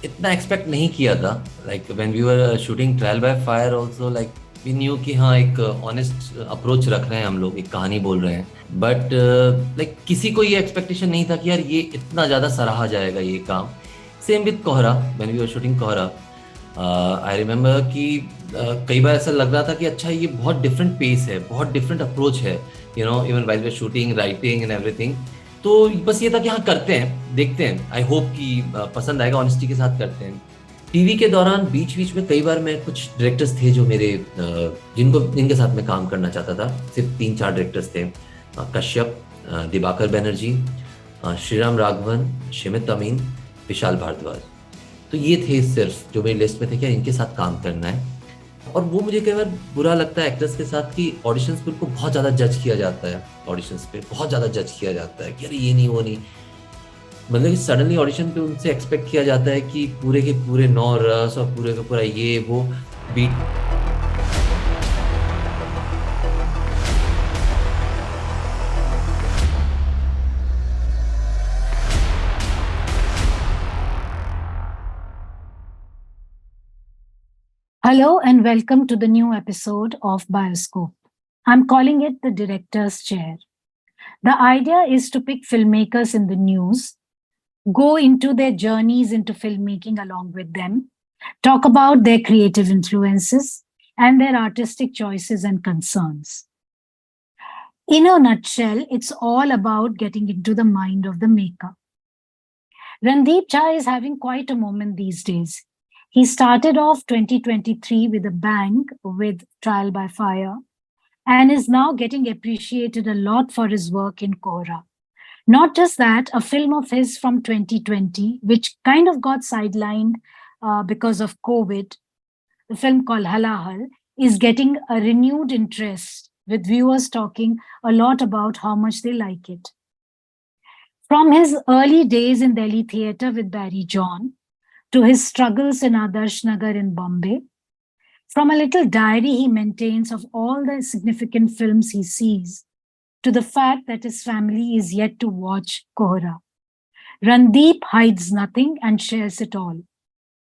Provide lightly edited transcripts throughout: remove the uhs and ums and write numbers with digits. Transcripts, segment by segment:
इतना एक्सपेक्ट नहीं किया था। Like when we were shooting Trial by Fire also, like we knew कि हाँ एक ऑनेस्ट अप्रोच रख रहे हैं हम लोग, एक कहानी बोल रहे हैं। बट लाइक किसी को ये एक्सपेक्टेशन नहीं था कि यार ये इतना ज़्यादा सराहा जाएगा ये काम। सेम विद कोहरा, व्हेन वी वर शूटिंग कोहरा, आई रिमेम्बर कि कई बार ऐसा लग रहा था कि अच्छा ये बहुत डिफरेंट पेस है, बहुत डिफरेंट अप्रोच है, even while we shooting, writing and everything. तो बस ये था कि हाँ करते हैं, देखते हैं, आई होप कि पसंद आएगा, ऑनेस्टी के साथ करते हैं। टीवी के दौरान बीच बीच में कई बार मैं कुछ डायरेक्टर्स थे जो मेरे जिनके साथ मैं काम करना चाहता था। सिर्फ 3-4 डायरेक्टर्स थे, कश्यप, दिबाकर बनर्जी, श्रीराम राघवन, शिमित अमीन, विशाल भारद्वाज। तो ये थे सिर्फ जो मेरी लिस्ट में थे कि इनके साथ काम करना है। और वो मुझे कई बार बुरा लगता है एक्टर्स के साथ कि ऑडिशंस पे उनको बहुत ज़्यादा जज किया जाता है, ऑडिशंस पे बहुत ज़्यादा जज किया जाता है कि अरे ये नहीं वो नहीं। मतलब कि सडनली ऑडिशन पे उनसे एक्सपेक्ट किया जाता है कि पूरे के पूरे 9 रस और पूरे का पूरा ये वो beat. Hello and welcome to the new episode of Bioscope. I'm calling it the Director's Chair. The idea is to pick filmmakers in the news, go into their journeys into filmmaking along with them, talk about their creative influences and their artistic choices and concerns. In a nutshell, it's all about getting into the mind of the maker. Randeep Jha is having quite a moment these days. He started off 2023 with a bang with Trial by Fire and is now getting appreciated a lot for his work in Kora. Not just that, a film of his from 2020, which kind of got sidelined because of COVID, the film called Halahal, is getting a renewed interest with viewers talking a lot about how much they like it. From his early days in Delhi theatre with Barry John, to his struggles in Adarsh Nagar in Bombay, from a little diary he maintains of all the significant films he sees, to the fact that his family is yet to watch Kohra. Randeep hides nothing and shares it all.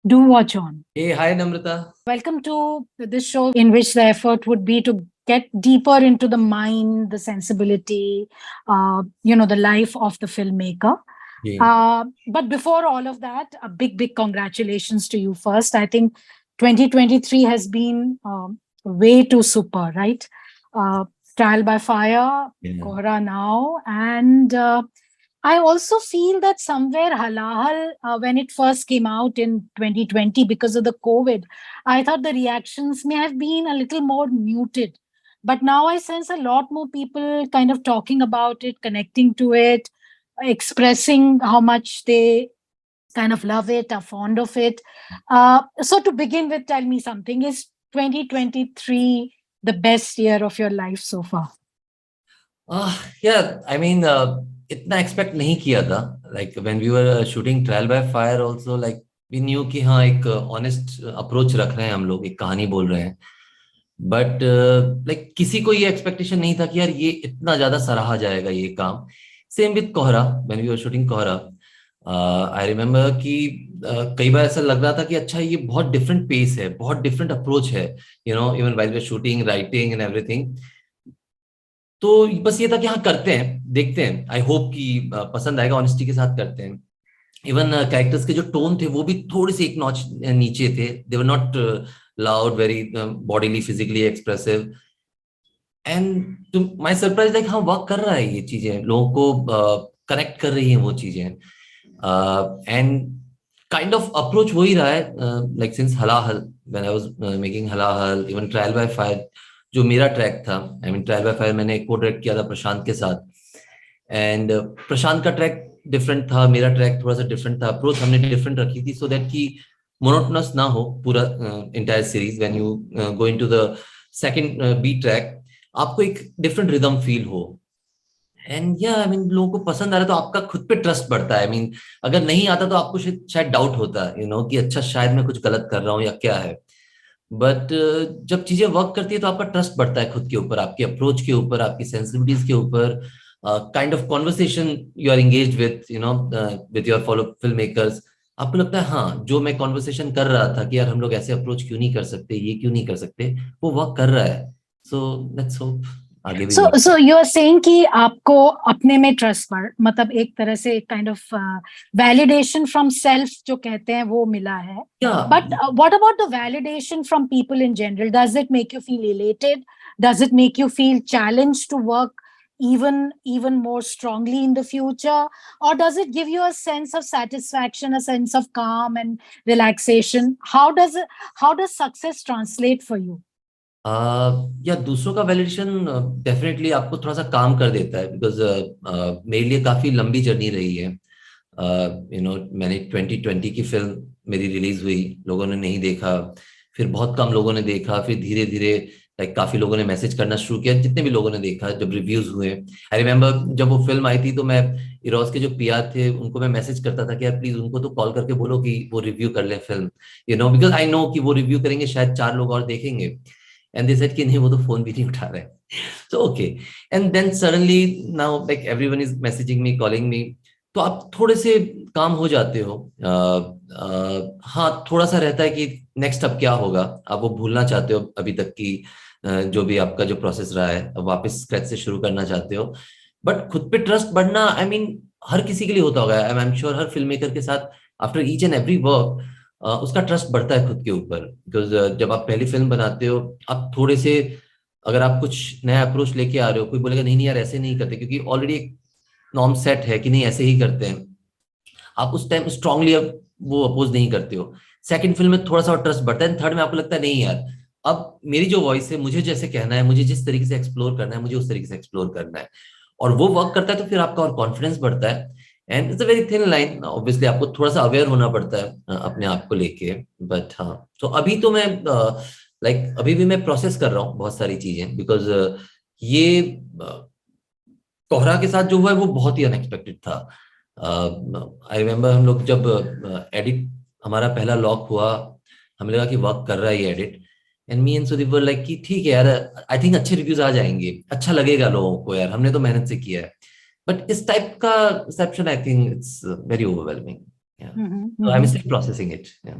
Do watch on. Hey, hi Namrata. Welcome to this show in which the effort would be to get deeper into the mind, the sensibility, the life of the filmmaker. Yeah. But before all of that, a big congratulations to you first. I think 2023 has been way too super, right? Trial by Fire, Kohra now, and I also feel that somewhere Halahal, when it first came out in 2020 because of the COVID, I thought the reactions may have been a little more muted. But now I sense a lot more people kind of talking about it, connecting to it, expressing how much they kind of love it, are fond of it. So to begin with, tell me something. Is 2023 the best year of your life so far? Yeah, I mean, इतना expect नहीं किया था। Like when we were shooting Trial by Fire also, like we knew कि हाँ एक honest approach रख रहे हैं हम लोग, एक कहानी बोल रहे हैं। बट लाइक किसी को ये एक्सपेक्टेशन नहीं था कि यार ये इतना ज्यादा सराहा जाएगा ये काम। सेम विद कोहरा, व्हेन वी वर शूटिंग कोहरा, आई रिमेम्बर कि कई बार ऐसा लग रहा था कि अच्छा ये बहुत डिफरेंट पेस है, बहुत डिफरेंट अप्रोच है, even while we were shooting, writing and everything. तो बस ये था कि हाँ करते हैं, देखते हैं, आई होप कि पसंद आएगा, ऑनेस्टी के साथ करते हैं। इवन कैरेक्टर्स के जो टोन थे वो भी थोड़े से एक नॉच नीचे थे। They were not loud, very bodily, physically expressive. And to my surprise, like हाँ वर्क कर रहा है, ये चीजें लोगों को कनेक्ट कर रही हैं वो चीजें। एंड काइंड ऑफ अप्रोच वही रहा है, like since Halahal, when I was making Halahal, even trial by fire जो मेरा ट्रैक था। I mean trial by fire मैंने को डायरेक्ट किया था प्रशांत के साथ, एंड प्रशांत का ट्रैक डिफरेंट था, मेरा ट्रैक थोड़ा सा डिफरेंट था। अप्रोच हमने डिफरेंट रखी थी सो दैट कि मोनोटोनस ना हो पूरा entire series. When you go into the second B track, आपको एक डिफरेंट रिदम फील हो। एंड या आई मीन लोगों को पसंद आ रहा है तो आपका खुद पे ट्रस्ट बढ़ता है। आई मीन अगर नहीं आता तो आपको शायद डाउट होता है, कि अच्छा शायद मैं कुछ गलत कर रहा हूँ या क्या है। बट जब चीजें वर्क करती है तो आपका ट्रस्ट बढ़ता है खुद के ऊपर, आपके अप्रोच के ऊपर, आपकी सेंसिटिविटीज के ऊपर, kind of conversation you are engaged with, with your fellow film makers, आपको लगता है हाँ, जो मैं कॉन्वर्सेशन कर रहा था कि यार हम लोग ऐसे अप्रोच क्यों नहीं कर सकते, ये क्यों नहीं कर सकते, वो वर्क कर रहा है। सो लेट्स होप आगे भी work. So you are saying कि आपको अपने में ट्रस्ट पर, मतलब एक तरह से एक kind of validation from self जो कहते हैं वो मिला है. क्या but what about the validation from people in general? Does it make you feel elated? Does it make you feel challenged to work even more strongly in the future? Or does it give you a sense of satisfaction, a sense of calm and relaxation? How does success translate for you? या दूसरों का validation definitely आपको थोड़ा सा काम कर देता है, बिकॉज मेरे लिए काफी लंबी जर्नी रही है। मैंने 2020 की फिल्म मेरी रिलीज हुई, लोगों ने नहीं देखा, फिर बहुत कम लोगों ने देखा, फिर धीरे धीरे लाइक काफी लोगों ने मैसेज करना शुरू किया, जितने भी लोगों ने देखा, जब रिव्यूज हुए। आई रिमेम्बर जब वो फिल्म आई थी तो मैं इरोस के जो पीआर थे उनको मैं मैसेज करता था कि यार प्लीज उनको तो कॉल करके बोलो कि वो रिव्यू कर ले फिल्म, बिकॉज आई नो कि वो रिव्यू करेंगे, शायद 4 लोग और देखेंगे। एंड दे सेड कि नहीं, वो तो फोन भी नहीं उठा रहे। So okay, and then suddenly now like everyone is messaging me, calling me, तो आप थोड़े से काम हो जाते हो। हाँ, थोड़ा सा रहता है कि नेक्स्ट अब क्या होगा, आप वो भूलना चाहते हो अभी तक की जो भी आपका जो प्रोसेस रहा है, अब वापस स्क्रैच से शुरू करना चाहते हो। बट खुद पे ट्रस्ट बढ़ना, आई मीन हर किसी के लिए होता होगा, I am sure her film maker के साथ after each and every work उसका ट्रस्ट बढ़ता है खुद के ऊपर। बिकॉज जब आप पहली फिल्म बनाते हो, आप थोड़े से, अगर आप कुछ नया अप्रोच लेके आ रहे हो, कोई बोलेगा नहीं नहीं यार ऐसे नहीं करते, क्योंकि ऑलरेडी एक नॉर्म सेट है कि नहीं ऐसे ही करते हैं, आप उस टाइम स्ट्रांगली अब वो अपोज नहीं करते हो। सेकंड फिल्म में थोड़ा सा ट्रस्ट बढ़ता है, थर्ड में आपको लगता है नहीं यार, अब मेरी जो वॉइस है, मुझे जैसे कहना है, मुझे जिस तरीके से एक्सप्लोर करना है, मुझे उस तरीके से एक्सप्लोर करना है, और वो वर्क करता है, तो फिर आपका और कॉन्फिडेंस बढ़ता है। And it's a very thin line, obviously आपको थोड़ा सा अवेयर होना पड़ता है अपने आप को लेके। बट हाँ, तो अभी तो मैं लाइक अभी भी मैं प्रोसेस कर रहा हूँ बहुत सारी चीजें, बिकॉज ये कोहरा के साथ जो हुआ है वो बहुत ही अनएक्सपेक्टेड था। आई रिमेम्बर हम लोग जब एडिट हमारा पहला लॉक हुआ, हमें लगा कि वर्क कर रहा है ये edit, and me and Sudeep were like कि ठीक है यार, आई थिंक अच्छे रिव्यूज आ जाएंगे, अच्छा लगेगा लोगों को, यार हमने तो मेहनत से किया है। बट इस टाइप का reception, I think it's very overwhelming. So I'm still processing it. Yeah.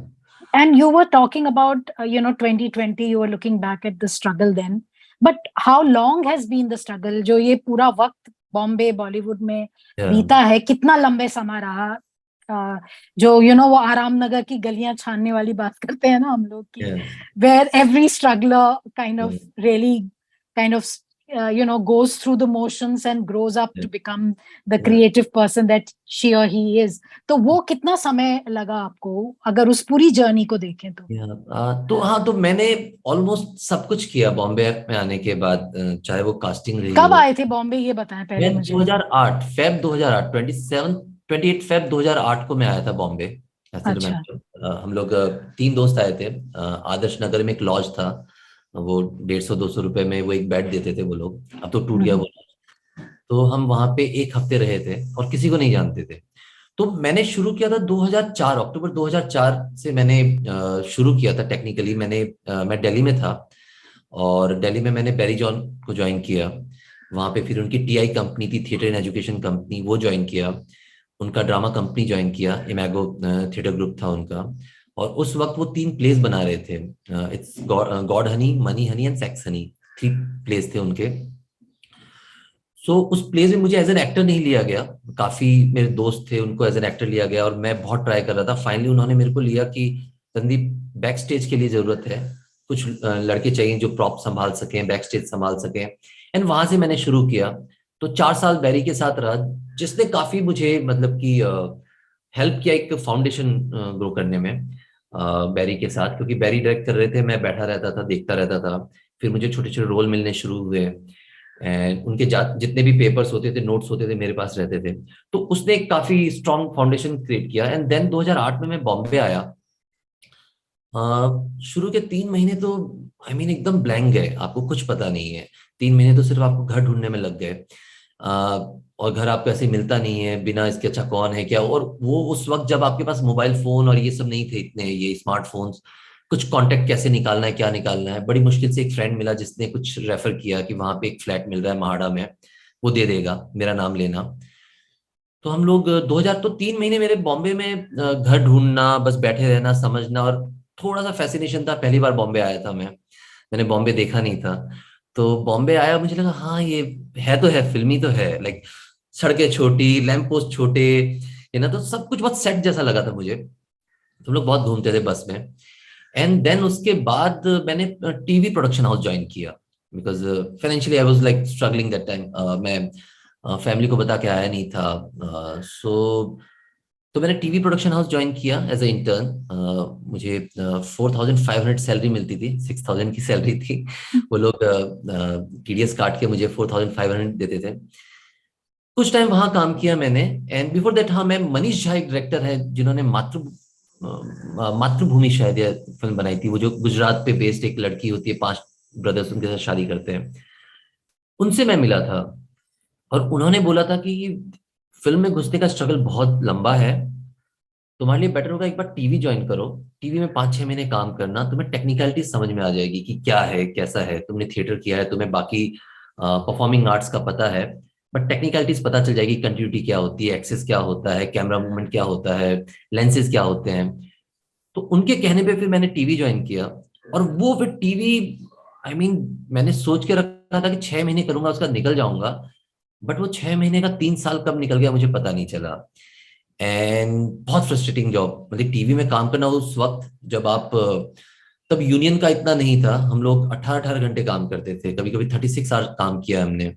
And you were talking about 2020, you were looking back at the struggle then, but how long has been the struggle? जो ये पूरा वक्त बॉम्बे बॉलीवुड में बीता है, कितना लंबे समय रहा? जो वो आराम नगर की गलियां छानने वाली बात करते हैं ना हम लोग की, where every struggler kind of goes through the motions and grows up to become the creative person that she or he is. तो वो कितना समय लगा आपको, अगर उस पूरी जर्नी को देखें तो? तो हाँ, तो मैंने ऑलमोस्ट सब कुछ किया बॉम्बे में आने के बाद, चाहे वो कास्टिंग रही। कब आए थे बॉम्बे, ये बताएं पहले मुझे। 2008 फेब 2008 28 फेब 2008 को मैं आया था बॉम्बे। अच्छा। हम लोग 3 दोस्त आए थे। आदर्श नगर में एक लॉज था, वो 150-200 रुपए में वो एक बेड देते थे वो लोग, अब तो टूट गया वो लॉज। तो हम वहां पे 1 हफ्ते रहे थे और किसी को नहीं जानते थे। तो मैंने शुरू किया था 2004, अक्टूबर 2004 से मैंने शुरू किया था। टेक्निकली मैं दिल्ली में था, और दिल्ली में मैंने बैरी जॉन को ज्वाइन किया। वहां पे फिर उनकी टीआई कंपनी थी, थिएटर एंड एजुकेशन कंपनी, वो ज्वाइन किया। उनका ड्रामा कंपनी ज्वाइन किया, इमेगो थिएटर ग्रुप था उनका। और उस वक्त वो 3 प्लेस बना रहे थे, it's God Honey, money honey and sex Honey, 3 place थे उनके। सो उस प्लेस में मुझे एज एन एक्टर नहीं लिया गया, काफी मेरे दोस्त थे उनको एज एन एक्टर लिया गया, और मैं बहुत ट्राई कर रहा था। फाइनली उन्होंने मेरे को लिया कि संदीप, बैक स्टेज के लिए जरूरत है, कुछ लड़के चाहिए जो प्रॉप संभाल सकें, बैक स्टेज संभाल सकें। एंड वहां से मैंने शुरू किया। तो 4 साल बैरी के साथ रहा, जिसने काफी मुझे मतलब कि हेल्प किया एक फाउंडेशन ग्रो करने में बैरी के साथ, क्योंकि बैरी डायरेक्ट कर रहे थे, मैं बैठा रहता था, देखता रहता था। फिर मुझे छोटे छोटे रोल मिलने शुरू हुए, एंड उनके जितने भी पेपर्स होते थे, नोट्स होते थे, मेरे पास रहते थे। तो उसने एक काफी स्ट्रॉन्ग फाउंडेशन क्रिएट किया। एंड देन 2008 में मैं बॉम्बे आया। शुरू के 3 महीने तो आई मीन एकदम ब्लैंक गए, आपको कुछ पता नहीं है। 3 महीने तो सिर्फ आपको घर ढूंढने में लग गए, और घर आपको ऐसे मिलता नहीं है बिना इसके, अच्छा कौन है क्या। और वो उस वक्त जब आपके पास मोबाइल फोन और ये सब नहीं थे, इतने ये स्मार्टफोन्स, कुछ कांटेक्ट कैसे निकालना है, क्या निकालना है। बड़ी मुश्किल से एक फ्रेंड मिला जिसने कुछ रेफर किया कि वहां पे एक फ्लैट मिल रहा है महाड़ा में, वो दे देगा, मेरा नाम लेना। तो हम लोग 2000 तो 3 महीने मेरे बॉम्बे में घर ढूंढना, बस बैठे रहना, समझना, और थोड़ा सा फैसिनेशन था, पहली बार बॉम्बे आया था मैंने बॉम्बे देखा नहीं था। तो बॉम्बे आया, मुझे लगा हाँ ये है तो है, फिल्मी तो है, लाइक सड़कें छोटी, लैंप पोस्ट छोटे, ये ना, तो सब कुछ बहुत सेट जैसा लगा था मुझे। तो हम लोग बहुत घूमते थे बस में। एंड देन उसके बाद मैंने टीवी प्रोडक्शन हाउस ज्वाइन किया, because financially I was like struggling that time. मैं फैमिली को बता के आया नहीं था। तो मैंने टीवी प्रोडक्शन हाउस ज्वाइन किया एज ए इंटर्न। मुझे 4500 सैलरी मिलती थी, 6000 की सैलरी थी। वो लोग टीडीएस काट के मुझे 4500 देते थे। कुछ टाइम वहां काम किया मैंने। एंड बिफोर दैट, हाँ, मैं मनीष झा एक डायरेक्टर है जिन्होंने मातृभूमि शायद ये फिल्म बनाई थी, वो जो गुजरात पे बेस्ड एक लड़की होती है, 5 ब्रदर्स उनके साथ शादी करते हैं, उनसे मैं मिला था। और उन्होंने बोला था कि फिल्म में घुसने का स्ट्रगल बहुत लंबा है, तुम्हारे लिए बेटर होगा एक बार टीवी ज्वाइन करो। टीवी में 5-6 महीने काम करना, तुम्हें टेक्निकलिटी समझ में आ जाएगी कि क्या है कैसा है। तुमने थिएटर किया है, तुम्हें बाकी परफॉर्मिंग आर्ट्स का पता है, बट टेक्निकलिटीज पता चल जाएगी, कंटिन्यूटी क्या होती है, एक्सेस क्या होता है, कैमरा मूवमेंट क्या होता है, लेंसेज क्या होते हैं। तो उनके कहने पे फिर मैंने टीवी ज्वाइन किया। और वो फिर टीवी, आई मीन, मैंने सोच के रखा था कि 6 महीने करूंगा उसका निकल जाऊंगा, बट वो 6 महीने का 3 साल कब निकल गया मुझे पता नहीं चला। एंड बहुत फ्रस्ट्रेटिंग जॉब, मतलब टीवी में काम करना उस वक्त, जब आप तब यूनियन का इतना नहीं था, हम लोग 18-18 घंटे काम करते थे, कभी कभी 36 आवर काम किया हमने,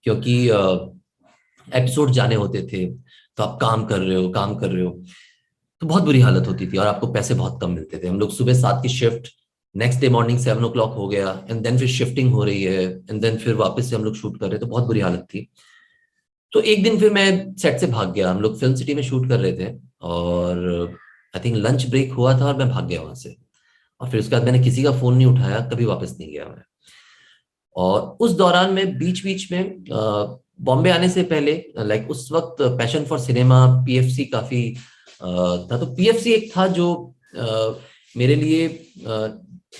क्योंकि एपिसोड जाने होते थे। तो आप काम कर रहे हो, काम कर रहे हो, तो बहुत बुरी हालत होती थी, और आपको पैसे बहुत कम मिलते थे। हम लोग सुबह 7 की shift, next day morning 7 o'clock हो गया, एंड देन फिर शिफ्टिंग हो रही है, एंड देन फिर वापस से हम लोग शूट कर रहे थे, तो बहुत बुरी हालत थी। तो एक दिन फिर मैं सेट से भाग गया, हम लोग फिल्म सिटी में शूट कर रहे थे, और आई थिंक लंच ब्रेक हुआ था और मैं भाग गया वहां से। और फिर उसके बाद मैंने किसी का फोन नहीं उठाया, कभी वापस नहीं गया मैं। और उस दौरान में बीच बीच में बॉम्बे आने से पहले, लाइक उस वक्त पैशन फॉर सिनेमा, पीएफसी काफी था। तो पीएफसी एक था जो मेरे लिए,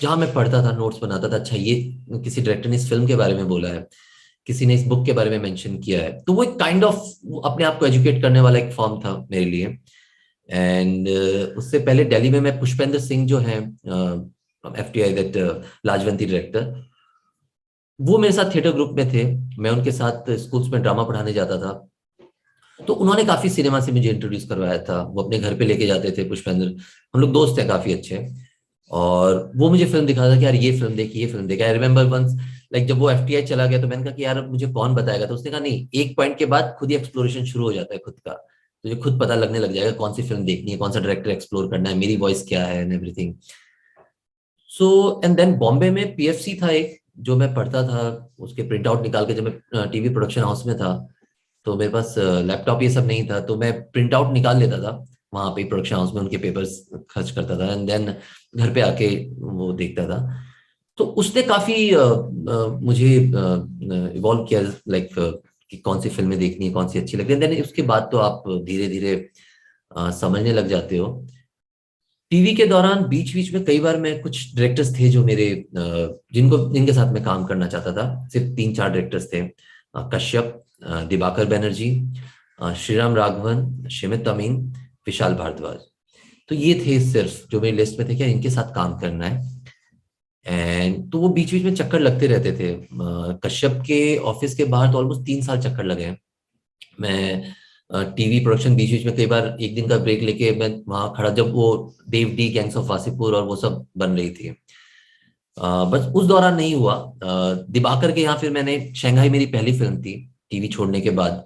जहां मैं पढ़ता था, नोट्स बनाता था, अच्छा ये किसी डायरेक्टर ने इस फिल्म के बारे में बोला है, किसी ने इस बुक के बारे में मेंशन किया है, तो वो एक काइंड ऑफ अपने आप को एजुकेट करने वाला एक फॉर्म था मेरे लिए। एंड उससे पहले दिल्ली में मैं पुष्पेंद्र सिंह जो है, एफटीआई, दैट लाजवंती डायरेक्टर, वो मेरे साथ थिएटर ग्रुप में थे। मैं उनके साथ स्कूल्स में ड्रामा पढ़ाने जाता था। तो उन्होंने काफी सिनेमा से मुझे इंट्रोड्यूस करवाया था, वो अपने घर पे लेके जाते थे पुष्पेंद्र, हम लोग दोस्त हैं काफी अच्छे। और वो मुझे फिल्म दिखाता था कि यार ये फिल्म देख, ये फिल्म देख। आई रिमेम्बर वंस, लाइक जब वो एफटीआई चला गया, तो मैंने कहा कि यार अब मुझे कौन बताएगा, तो उसने कहा नहीं, एक पॉइंट के बाद खुद ही एक्सप्लोरेशन शुरू हो जाता है खुद का, तुझे खुद पता लगने लग जाएगा कौन सी फिल्म देखनी है, कौन सा डायरेक्टर एक्सप्लोर करना है, मेरी वॉइस क्या है, and everything. So and then Bombay में पीएफसी था एक, जो मैं पढ़ता था, उसके प्रिंट आउट निकाल के, जब मैं टीवी प्रोडक्शन हाउस में था, तो मेरे पास लैपटॉप ये सब नहीं था, तो मैं प्रिंट आउट निकाल लेता था वहां पे प्रोडक्शन हाउस में, उनके पेपर्स खर्च करता था, एंड देन घर पे आके वो देखता था। तो उसने काफी मुझे इवॉल्व किया, लाइक कि कौन सी फिल्में देखनी है, कौन सी अच्छी लगती है। देन उसके बाद तो आप धीरे धीरे समझने लग जाते हो। टीवी के दौरान बीच बीच में कई बार मैं, कुछ डायरेक्टर्स थे जो मेरे, जिनके साथ मैं काम करना चाहता था, सिर्फ 3-4 डायरेक्टर्स थे, कश्यप, दिबाकर बैनर्जी, श्रीराम राघवन, शिमित अमीन, विशाल भारद्वाज। तो ये थे सिर्फ जो मेरी लिस्ट में थे कि इनके साथ काम करना है। एंड तो वो बीच बीच में चक्कर लगते रहते थे। कश्यप के ऑफिस के बाहर तो ऑलमोस्ट 3 साल चक्कर लगे हैं। मैं टीवी प्रोडक्शन बीच बीच में कई बार एक दिन का ब्रेक लेके मैं वहां खड़ा, जब वो देव डी, गैंग्स ऑफ वासेपुर और वो सब बन रही थी। बस उस दौरान नहीं हुआ। दिबाकर के यहाँ फिर मैंने, शंघाई मेरी पहली फिल्म थी टीवी छोड़ने के बाद,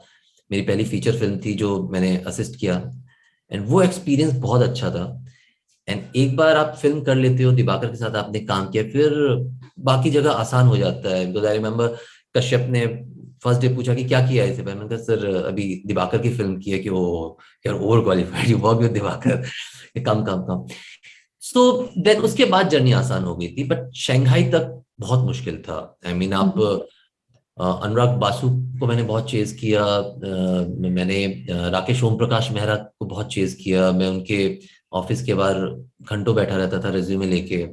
मेरी पहली फीचर फिल्म थी जो मैंने असिस्ट किया। एंड वो एक्सपीरियंस बहुत अच्छा था। एंड एक बार आप फिल्म कर लेते हो, दिबाकर के साथ आपने काम किया, फिर बाकी जगह आसान हो जाता है। बिकॉज आई रिमेम्बर कश्यप ने फर्स्ट डे पूछा कि क्या किया है इसे, मैंने कहा सर अभी दिबाकर की फिल्म की है, कि वो यार overqualified, you work with Dibakar, come come come. So then उसके बाद जर्नी आसान हो गई थी, बट शंघाई तक बहुत मुश्किल था। आई मीन आप अनुराग बासु को मैंने बहुत चेज किया, मैंने राकेश ओम प्रकाश मेहरा को बहुत चेज किया, मैं उनके ऑफिस के बाहर घंटों बैठा रहता था रिज्यूमे लेके,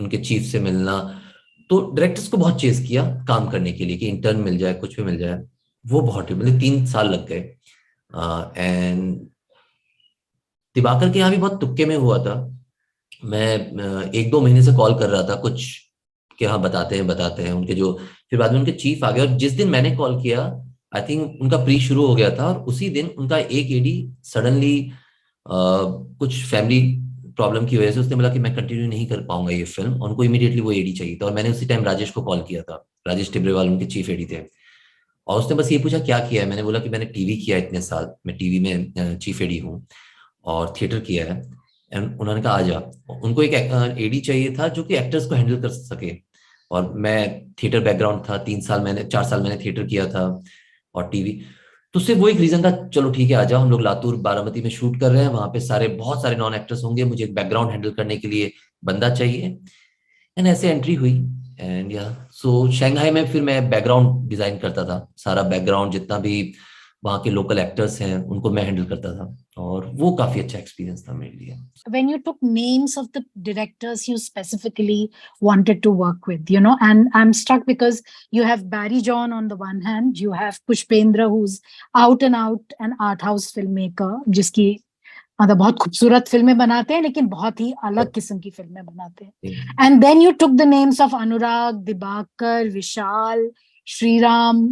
उनके चीफ से मिलना। तो डायरेक्टर्स को बहुत चेज किया काम करने के लिए कि इंटर्न मिल जाए, कुछ भी मिल जाए। वो बहुत, मतलब 3 साल लग गए। एंड दिवाकर के यहाँ भी बहुत तुक्के में हुआ था। मैं 1-2 महीने से कॉल कर रहा था कुछ कि हाँ बताते हैं उनके जो, फिर बाद में उनके चीफ आ गए, और जिस दिन मैंने कॉल किया आई थिंक उनका प्री शुरू हो गया था, और उसी दिन उनका एक एडी सडनली कुछ फैमिली प्रॉब्लम की वजह से उसने बोला कि मैं कंटिन्यू नहीं कर पाऊंगा ये फिल्म, और उनको इमीडिएटली वो एडी चाहिए था। और मैंने उसी टाइम राजेश को कॉल किया था, राजेश टिब्रेवाल उनके चीफ एडी थे, और उसने बस ये पूछा क्या किया है। मैंने बोला कि मैंने टीवी किया है इतने साल, मैं टीवी में चीफ एडी हूँ और थिएटर किया है। एंड उन्होंने कहा आ जा। उनको एक एडी चाहिए था जो कि एक्टर्स को हैंडल कर सके, और मैं थिएटर बैकग्राउंड था, 4 साल मैंने थिएटर किया था और टीवी, तो सिर्फ वो एक रीजन था, चलो ठीक है आ जाओ, हम लोग लातूर बारामती में शूट कर रहे हैं, वहां पे बहुत सारे नॉन एक्टर्स होंगे, मुझे एक बैकग्राउंड हैंडल करने के लिए बंदा चाहिए। एंड ऐसे एंट्री हुई। एंड या सो शंघाई में फिर मैं बैकग्राउंड डिजाइन करता था, सारा बैकग्राउंड जितना भी वहाँ के लोकल एक्टर्स हैं उनको मैं हैंडल करता था, और वो काफी अच्छा एक्सपीरियंस था मेरे लिए। When you took names of the directors you specifically wanted to work with, and I'm struck because you have Barry John on the one hand, you have Pushpendra, who's out and out an art house filmmaker, जिसकी मतलब बहुत खूबसूरत फिल्में बनाते हैं लेकिन बहुत ही अलग किस्म की फिल्में बनाते हैं. And then you took the names of Anurag, Dibakar, Vishal, Shriram,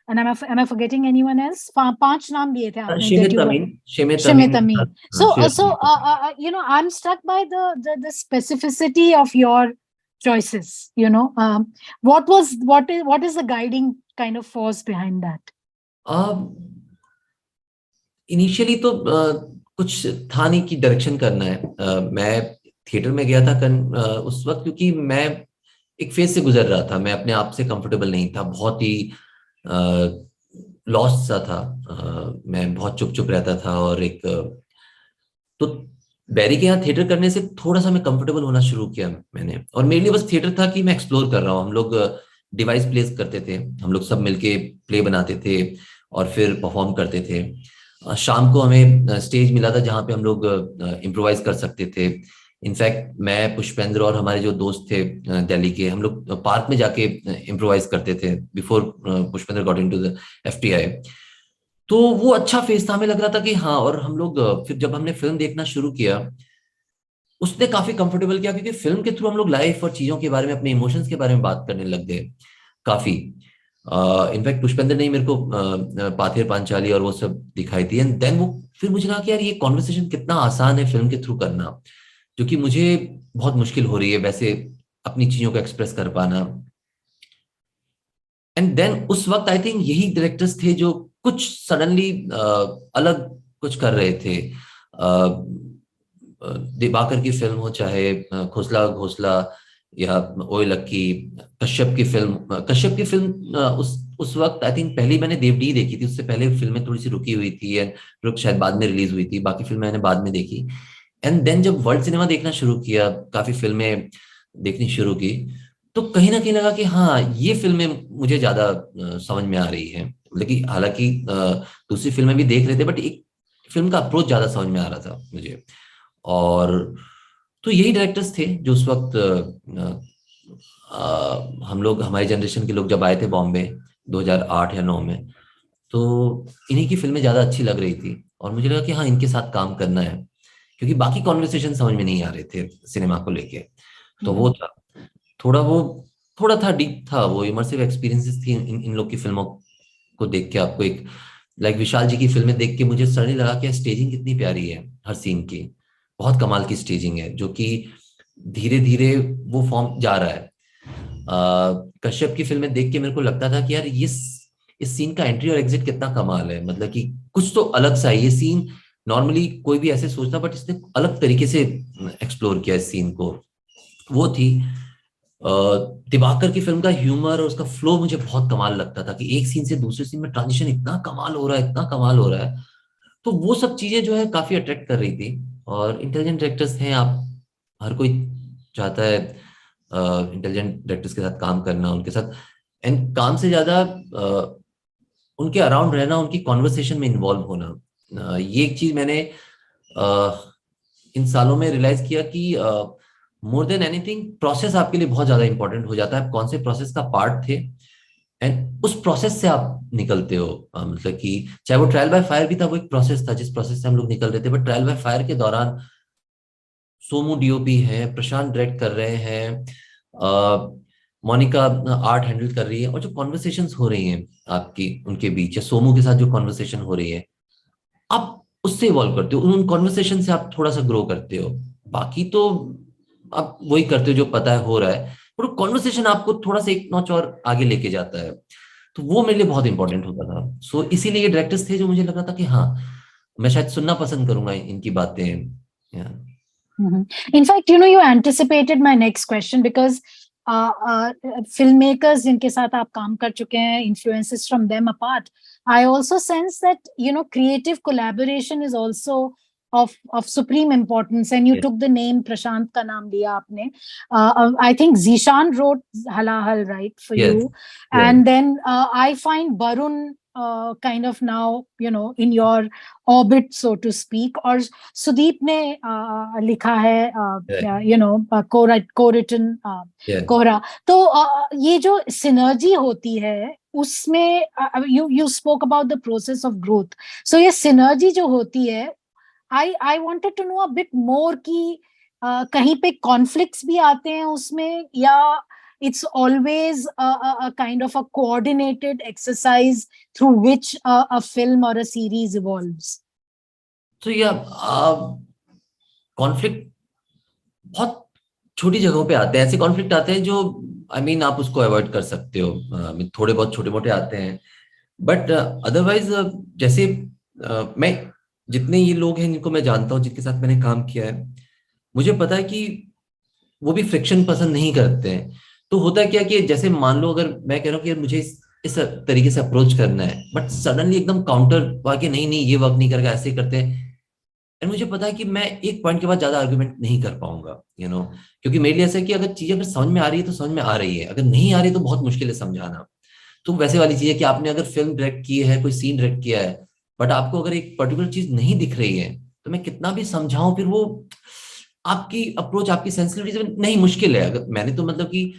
and am I forgetting anyone else? 5 नाम दिए थे आपने. Shimit Amin. So I'm struck by the specificity of your choices. What is the guiding kind of force behind that? Initially तो कुछ था नहीं कि direction करना है। मैं थिएटर में गया था उस वक्त, क्योंकि मैं एक फेज से गुजर रहा था, मैं अपने आप से कंफर्टेबल नहीं था, बहुत ही लॉस्ट सा था। मैं बहुत चुप चुप रहता था, और तो बैरी के यहाँ थिएटर करने से थोड़ा सा मैं कंफर्टेबल होना शुरू किया मैंने, और मेरे लिए बस थिएटर था कि मैं एक्सप्लोर कर रहा हूँ। हम लोग डिवाइस प्लेस करते थे, हम लोग सब मिलके प्ले बनाते थे और फिर परफॉर्म करते थे। शाम को हमें स्टेज मिला था जहाँ पे हम लोग इम्प्रोवाइज कर सकते थे। इनफैक्ट मैं, पुष्पेंद्र और हमारे जो दोस्त थे दिल्ली के, हम लोग पार्क में जाके इम्प्रोवाइज करते थे before Pushpendra got into the FTI. तो वो अच्छा फेज था, हमें लग रहा था कि हाँ। और हम लोग फिर जब हमने फिल्म देखना शुरू किया, उसने काफी कंफर्टेबल किया, क्योंकि फिल्म के थ्रू हम लोग लाइफ और चीजों के बारे में, अपने इमोशंस के बारे में बात करने लग गए काफी। इनफैक्ट पुष्पेंद्र ने मेरे को पाथेर पांचाली और वो सब दिखाई थी। एंड देन वो फिर मुझे लगा कि यार ये कॉन्वर्सेशन कितना आसान है फिल्म के थ्रू करना, जो कि मुझे बहुत मुश्किल हो रही है वैसे अपनी चीजों को एक्सप्रेस कर पाना। एंड देन उस वक्त आई थिंक यही डायरेक्टर्स थे जो कुछ सडनली अलग कुछ कर रहे थे। दिवाकर की फिल्म हो, चाहे खोसला घोसला या ओए लक्की, कश्यप की फिल्म उस वक्त आई थिंक पहली मैंने देवडी देखी थी, उससे पहले फिल्में थोड़ी सी रुकी हुई थी, एंड शायद बाद में रिलीज हुई थी, बाकी फिल्में मैंने बाद में देखी। एंड देन जब वर्ल्ड सिनेमा देखना शुरू किया, काफी फिल्में देखनी शुरू की, तो कहीं ना कहीं लगा कि हाँ ये फिल्में मुझे ज्यादा समझ में आ रही है। लेकिन हालांकि दूसरी फिल्में भी देख रहे थे, बट एक फिल्म का अप्रोच ज्यादा समझ में आ रहा था मुझे। और तो यही डायरेक्टर्स थे जो उस वक्त हम लोग, हमारी जनरेशन के लोग जब आए थे बॉम्बे 2008 या 9 में, तो इन्हीं की फिल्में ज्यादा अच्छी लग रही थी, और मुझे लगा कि हाँ इनके साथ काम करना है, क्योंकि बाकी कॉन्वर्सेशन समझ में नहीं आ रहे थे सिनेमा को लेके। तो वो था थोड़ा था डीप था, वो इमर्सिव एक्सपीरियंसेस थी इन लोग की फिल्मों को देख के। आपको एक लाइक विशाल जी की फिल्में देख के मुझे सडनली लगा कि स्टेजिंग कितनी प्यारी है, हर सीन की बहुत कमाल की स्टेजिंग है, जो कि धीरे धीरे वो फॉर्म जा रहा है। कश्यप की फिल्में देख के मेरे को लगता था कि यार इस सीन का एंट्री और एग्जिट कितना कमाल है, मतलब कि कुछ तो अलग सा है ये सीन। नॉर्मली कोई भी ऐसे सोचता, बट इसने अलग तरीके से एक्सप्लोर किया इस सीन को। वो थी दिवाकर की फिल्म का ह्यूमर और उसका फ्लो मुझे बहुत कमाल लगता था, कि एक सीन से दूसरे सीन में ट्रांजिशन इतना कमाल हो रहा है, इतना कमाल हो रहा है। तो वो सब चीजें जो है काफी अट्रैक्ट कर रही थी। और इंटेलिजेंट डायरेक्टर्स हैं, आप हर कोई चाहता है इंटेलिजेंट डायरेक्टर्स के साथ काम करना, उनके साथ, एंड काम से ज्यादा उनके अराउंड रहना, उनकी कॉन्वर्सेशन में इन्वॉल्व होना। ये एक चीज मैंने इन सालों में रियलाइज किया कि मोर देन एनीथिंग प्रोसेस आपके लिए बहुत ज्यादा इंपॉर्टेंट हो जाता है, आप कौन से प्रोसेस का पार्ट थे, एंड उस प्रोसेस से आप निकलते हो। मतलब कि चाहे वो ट्रायल बाय फायर भी था, वो एक प्रोसेस था जिस प्रोसेस से हम लोग निकल रहे थे, बट ट्रायल बाय फायर के दौरान सोमू डीओपी है, प्रशांत डायरेक्ट कर रहे हैं, मोनिका आर्ट हैंडल कर रही है, और जो कॉन्वर्सेशंस हो रही हैं आपकी उनके बीच, या सोमू के साथ जो कॉन्वर्सेशन हो रही है, आप उससे इवॉल्व करते हो, उन कॉन्वर्सेशन से आप थोड़ा सा ग्रो करते हो। बाकी तो आप वही करते हो जो पता है हो रहा है, पर कॉन्वर्सेशन आपको थोड़ा सा एक नॉच और आगे लेके जाता है। तो वो मेरे लिए बहुत इंपॉर्टेंट होता था। सो इसीलिए ये डायरेक्टर्स थे जो मुझे लग रहा था कि हाँ, मैं शायद सुनना पसंद करूंगा इनकी बातें। Yeah. In fact, you anticipated my next question because filmmakers जिनके साथ आप काम कर चुके हैं, influences from them apart, I also sense that creative collaboration is also of supreme importance. And you Yes. took the name Prashant का नाम लिया आपने. I think Zishan wrote Halahal, right, for Yes. you, Yeah. and then I find Barun kind of now in your orbit, so to speak. और सुदीप ने लिखा है, co-written Yeah. कोहरा. तो ये जो सिनर्जी होती है उसमें you spoke about the process of growth. So ये सिनर्जी जो होती है, I wanted to know a bit more कि कहीं पे कॉन्फ्लिक्ट्स भी आते हैं उसमें, या it's always a kind of a coordinated exercise through which a film or a series evolves. तो या कॉन्फ्लिक्ट बहुत छोटी जगहों पे आते हैं, ऐसे कॉन्फ्लिक्ट आते हैं जो आप उसको अवॉइड कर सकते हो। थोड़े बहुत छोटे मोटे आते हैं, बट अदरवाइज जैसे मैं जितने ये लोग हैं जिनको मैं जानता हूँ, जिनके साथ मैंने काम किया है, मुझे पता है कि वो भी फ्रिक्शन पसंद नहीं करते हैं। तो होता क्या कि जैसे मान लो अगर मैं कह रहा हूँ कि मुझे इस तरीके से अप्रोच करना है, बट सडनली एकदम काउंटर वाकई नहीं नहीं ये वर्क नहीं करेगा, ऐसे करते हैं, एंड मुझे पता है कि मैं एक पॉइंट के बाद ज्यादा आर्गुमेंट नहीं कर पाऊंगा, क्योंकि मेरे लिए ऐसा है कि अगर चीजें अगर समझ में आ रही है तो समझ में आ रही है, अगर नहीं आ रही तो बहुत मुश्किल है समझाना। तो वैसे वाली चीज है कि आपने अगर फिल्म डायरेक्ट की है, कोई सीन डायरेक्ट किया है, बट आपको अगर एक पर्टिकुलर चीज नहीं दिख रही है, तो मैं कितना भी समझाऊं, फिर वो आपकी अप्रोच, आपकी सेंसिटिविटी नहीं, मुश्किल है। अगर मैंने तो मतलब कि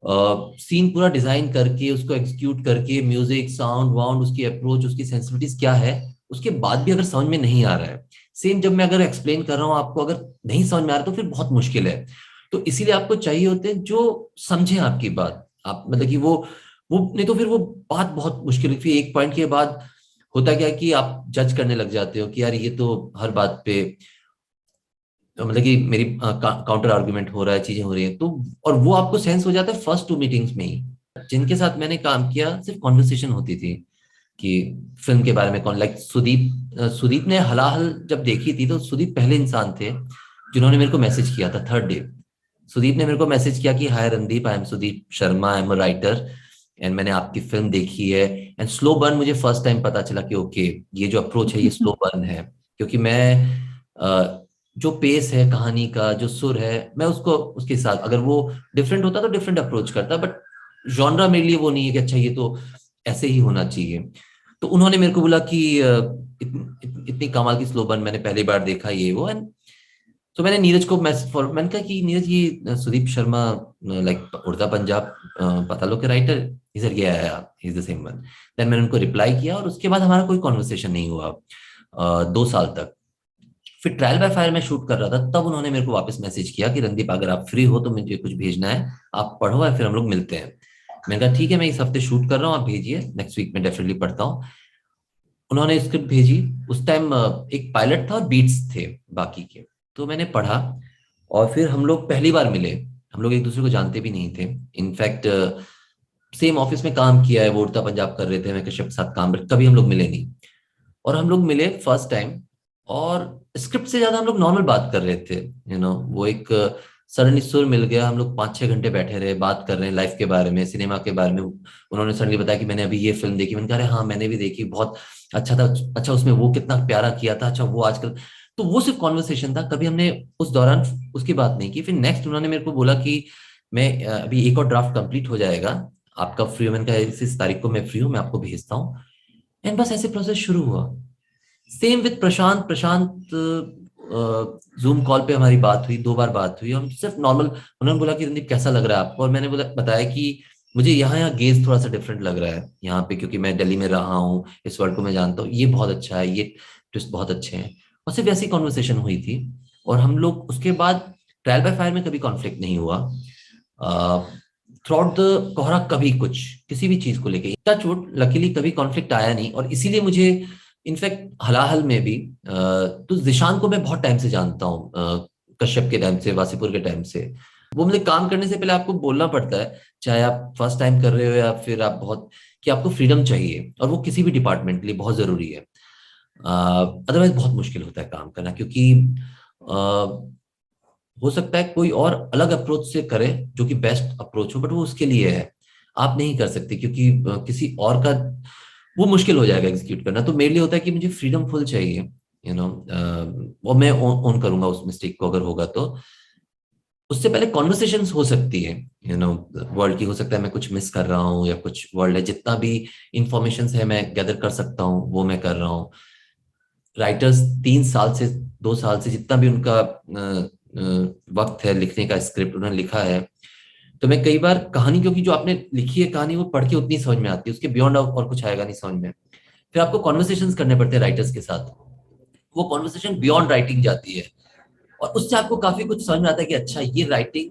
सीन पूरा डिजाइन करके उसको एग्जीक्यूट करके, म्यूजिक, साउंड, वाउंड, उसकी अप्रोच, उसकी सेंसिटिविटीज क्या है, उसके बाद भी अगर समझ में नहीं आ रहा है, सेम जब मैं अगर एक्सप्लेन कर रहा हूँ आपको, अगर नहीं समझ में आ रहा तो फिर बहुत मुश्किल है। तो इसीलिए आपको चाहिए होते हैं जो समझे आपकी बात, आप मतलब कि वो नहीं तो फिर वो बात बहुत मुश्किल है। फिर एक पॉइंट के बाद होता क्या है कि आप जज करने लग जाते हो कि यार ये तो हर बात पे मतलब कि मेरी काउंटर आर्गुमेंट हो रहा है, चीजें हो रही है, तो और वो आपको सेंस हो जाता है फर्स्ट 2 मीटिंग्स में ही। जिनके साथ मैंने काम किया सिर्फ कॉन्वर्सेशन होती थी कि फिल्म के बारे में, कौन लाइक सुदीप ने हलाहल जब देखी थी, तो सुदीप पहले इंसान थे जिन्होंने मेरे को मैसेज किया था। थर्ड डे सुदीप ने मेरे को मैसेज किया कि hi Randeep, I am Sudip Sharma, I am a writer, and मैंने आपकी फिल्म देखी है, एंड स्लो बर्न मुझे फर्स्ट टाइम पता चला कि ओके ये जो अप्रोच है ये स्लो बर्न है। क्योंकि मैं जो पेस है कहानी का, जो सुर है, मैं उसको उसके साथ, अगर वो डिफरेंट होता तो डिफरेंट अप्रोच करता, बट जॉनरा मेरे लिए वो नहीं है कि अच्छा ये तो ऐसे ही होना चाहिए। तो उन्होंने मेरे को बोला कि इतनी कमाल की स्लो बर्न मैंने पहली बार देखा, ये वो। एंड तो मैंने नीरज को मैंने कहा कि नीरज ये सुदीप शर्मा लाइक उड़ता पंजाब पता लो के राइटर, इधर गया है, is the same one. Then मैंने उनको रिप्लाई किया, और उसके बाद हमारा कोई कॉन्वर्सेशन नहीं हुआ 2 साल तक। फिर ट्रायल बाय फायर में शूट कर रहा था, तब उन्होंने मेरे को वापस मैसेज किया कि रणदीप अगर आप फ्री हो तो मुझे कुछ भेजना है, आप पढ़ो या फिर हम लोग मिलते हैं। मैंने कहा ठीक है, मैं इस हफ्ते शूट कर रहा हूँ, आप भेजिए, नेक्स्ट वीक में डेफिनेटली पढ़ता हूँ। उन्होंने स्क्रिप्ट भेजी। उस टाइम एक पायलट था और बीट्स थे बाकी के, तो मैंने पढ़ा, और फिर हम लोग पहली बार मिले। हम लोग एक दूसरे को जानते भी नहीं थे। इनफैक्ट सेम ऑफिस में काम किया है, वो उड़ता पंजाब कर रहे थे, मैं कश्यप के साथ काम, कभी हम लोग मिले नहीं। और हम लोग मिले फर्स्ट टाइम, और स्क्रिप्ट से ज्यादा हम लोग नॉर्मल बात कर रहे थे। वो एक सडनली सुर मिल गया, हम लोग 5-6 घंटे बैठे रहे, बात कर रहे हैं लाइफ के बारे में, सिनेमा के बारे में। उन्होंने सडनली बताया कि मैंने अभी ये फिल्म देखी। मैंने कहा हाँ मैंने भी देखी, बहुत अच्छा था, अच्छा उसमें वो कितना प्यारा किया था, अच्छा वो आजकल। तो वो सिर्फ कॉन्वर्सेशन था, कभी हमने उस दौरान उसकी बात नहीं की। फिर नेक्स्ट उन्होंने मेरे को बोला कि मैं अभी एक और ड्राफ्ट कंप्लीट हो जाएगा, आपका फ्री हो? मैंने कहा इस तारीख को मैं फ्री हूँ, मैं आपको भेजता हूँ। एंड बस ऐसे प्रोसेस शुरू हुआ। Same with Prashant zoom call पे हमारी बात हुई, 2 बार बात हुई, हम सिर्फ नॉर्मल। उन्होंने बोला कि रणदीप कैसा लग रहा है आपको, और मैंने बोला बताया कि मुझे यहाँ गेज थोड़ा सा डिफरेंट लग रहा है यहाँ पे, क्योंकि मैं दिल्ली में रहा हूँ, इस वर्ल्ड को मैं जानता हूँ, ये बहुत अच्छा है, ये ट्विस्ट बहुत अच्छे हैं। और सिर्फ ऐसी कॉन्वर्सेशन हुई थी, और हम लोग उसके बाद ट्रायल बाय फायर में कभी कॉन्फ्लिक्ट नहीं हुआ। थ्रू द कोहरा कभी कुछ किसी भी चीज को लेके टच वुड लकीली कभी कॉन्फ्लिक्ट आया नहीं। और इसीलिए मुझे इनफैक्ट हलाहल में भी तो जिशान को मैं बहुत टाइम से जानता हूँ, कश्यप के टाइम से, वासीपुर के टाइम से। वो मतलब काम करने से पहले आपको बोलना पड़ता है, चाहे आप फर्स्ट टाइम कर रहे हो या फिर आप बहुत, कि आपको फ्रीडम चाहिए, और वो किसी भी डिपार्टमेंट के लिए बहुत जरूरी है। अदरवाइज बहुत मुश्किल होता है काम करना, क्योंकि हो सकता है कोई और अलग अप्रोच से करे जो कि बेस्ट अप्रोच हो, बट वो उसके लिए है, आप नहीं कर सकते, क्योंकि किसी और का वो मुश्किल हो जाएगा एग्जीक्यूट करना। तो मेरे लिए होता है कि मुझे फ्रीडम फुल चाहिए, यू नो, वो मैं ओन करूंगा उस मिस्टेक को अगर होगा तो। उससे पहले कॉन्वर्सेशंस हो सकती है, यू नो, वर्ल्ड की, हो सकता है मैं कुछ मिस कर रहा हूँ या कुछ वर्ल्ड है, जितना भी इंफॉर्मेशन है मैं गैदर कर सकता हूँ वो मैं कर रहा हूँ। राइटर्स 3 साल से 2 साल से जितना भी उनका वक्त है लिखने का, स्क्रिप्ट उन्होंने लिखा है, तो मैं कई बार कहानी, क्योंकि जो आपने लिखी है कहानी वो पढ़ के उतनी समझ में आती है, उसके बियॉन्ड और कुछ आएगा नहीं समझ में। फिर आपको कॉन्वर्सेशंस करने पड़ते हैं राइटर्स के साथ, वो कॉन्वर्सेशन बियॉन्ड राइटिंग जाती है, और उससे आपको काफी कुछ समझ में आता है कि अच्छा ये राइटिंग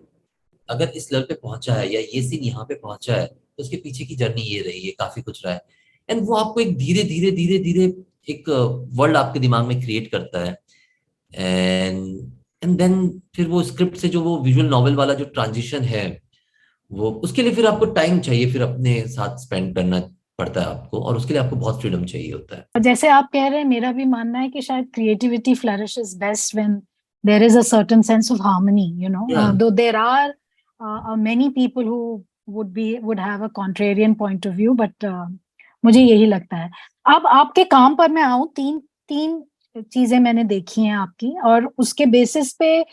अगर इस लेवल पे पहुंचा है या ये सीन यहाँ पे पहुंचा है, तो उसके पीछे की जर्नी ये रही है, काफी कुछ रहा है। एंड वो आपको एक धीरे धीरे धीरे धीरे एक वर्ल्ड आपके दिमाग में क्रिएट करता है। एंड एंड देन फिर वो स्क्रिप्ट से जो वो विजुअल नॉवेल वाला जो ट्रांजिशन है, वो उसके लिए फिर आपको टाइम चाहिए, फिर अपने साथ स्पेंड करना पड़ता है आपको, और उसके लिए आपको बहुत फ्रीडम चाहिए होता है। जैसे आप कह रहे हैं, मेरा भी मानना है कि शायद creativity flourishes best when there is a certain sense of harmony, you know. Yeah. Though there are many people who would have a contrarian point of view, but मुझे यही लगता है। अब आपके काम पर मैं आऊं, तीन तीन चीजें मैंने देखी हैं आपकी, और उसके बेसिस पे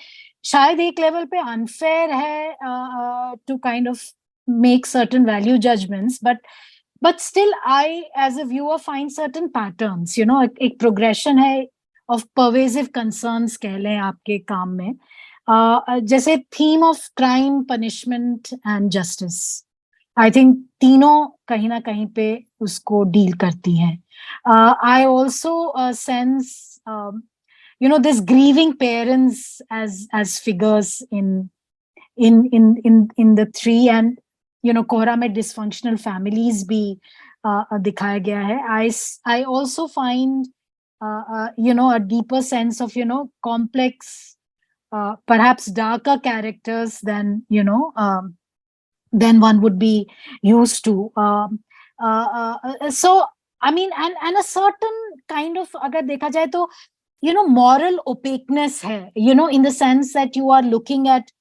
शायद एक लेवल पे अनफेयर है to kind of make certain value judgments, but still I as a viewer find certain patterns, you know, एक progression है of pervasive concerns कह लें आपके काम में, जैसे theme of crime, punishment and justice, I think तीनों कहीं ना कहीं पे उसको डील करती हैं। I also sense you know, this grieving parents as figures in the three, and you know, कोहरा में dysfunctional families भी दिखाया गया है। I also find you know, a deeper sense of, you know, complex, perhaps darker characters than, you know, than one would be used to. So I mean, and a certain kind of, अगर देखा जाए तो, you know, moral opaqueness है, you know, in the sense that you are looking at,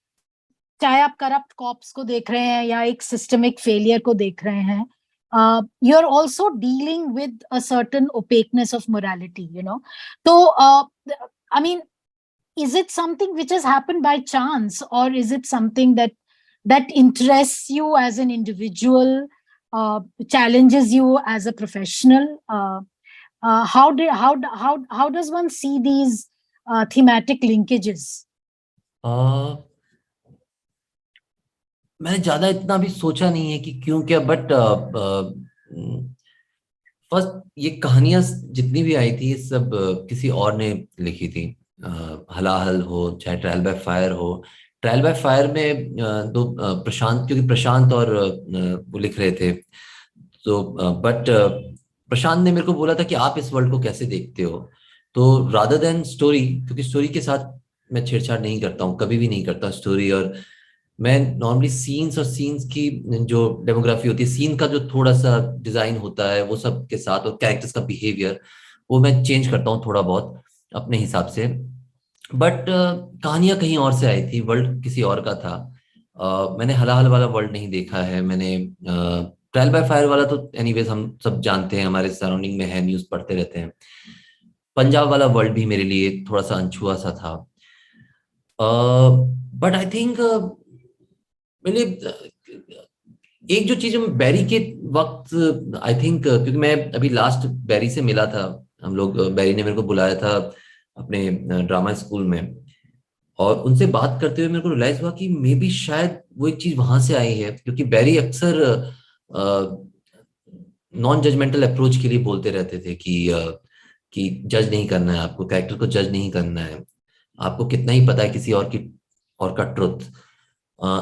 चाहे आप corrupt cops को देख रहे हैं या एक सिस्टमिक फेलियर को देख रहे हैं, you are also dealing with a certain opaqueness of morality, you know. तो I mean, is it something which has happened by chance, or is it something that interests you as an individual, challenges you as a professional? How does one see these thematic linkages? मैंने ज्यादा इतना भी सोचा नहीं है कि क्यों क्या, बट फर्स्ट ये कहानियां जितनी भी आई थी सब किसी और ने लिखी थी। हलाहल हो चाहे ट्रायल बाय फायर हो, ट्रायल बाय फायर में दो प्रशांत, क्योंकि प्रशांत और वो लिख रहे थे, तो बट प्रशांत ने मेरे को बोला था कि आप इस वर्ल्ड को कैसे देखते हो। तो रादर देन स्टोरी, क्योंकि स्टोरी के साथ मैं छेड़छाड़ नहीं करता हूँ, कभी भी नहीं करता स्टोरी, और मैं नॉर्मली सीन्स और सीन्स की जो डेमोग्राफी होती है, सीन का जो थोड़ा सा डिजाइन होता है वो सब के साथ, और कैरेक्टर्स का बिहेवियर वो मैं चेंज करता हूँ थोड़ा बहुत अपने हिसाब से। बट कहानियां कहीं और से आई थी, वर्ल्ड किसी और का था। मैंने हलाहल वाला वर्ल्ड नहीं देखा है, मैंने ट्रायल बाय फायर वाला तो एनीवेज हम सब जानते हैं, हमारे सराउंडिंग में है, न्यूज पढ़ते रहते हैं। पंजाब वाला वर्ल्ड भी मेरे लिए थोड़ा सा अनछुआ सा था। बट आई थिंक मैंने एक जो चीज बैरी के वक्त, आई थिंक क्योंकि मैं अभी लास्ट बैरी से मिला था, हम लोग बैरी ने मेरे को बुलाया था अपने ड्रामा स्कूल में, और उनसे बात करते हुए मेरे को रियलाइज हुआ कि मे बी शायद वो एक चीज वहां से आई है, क्योंकि बैरी अक्सर नॉन जजमेंटल अप्रोच के लिए बोलते रहते थे कि जज नहीं करना है आपको, कैरेक्टर को जज नहीं करना है, आपको कितना ही पता है किसी और की और का ट्रुथ,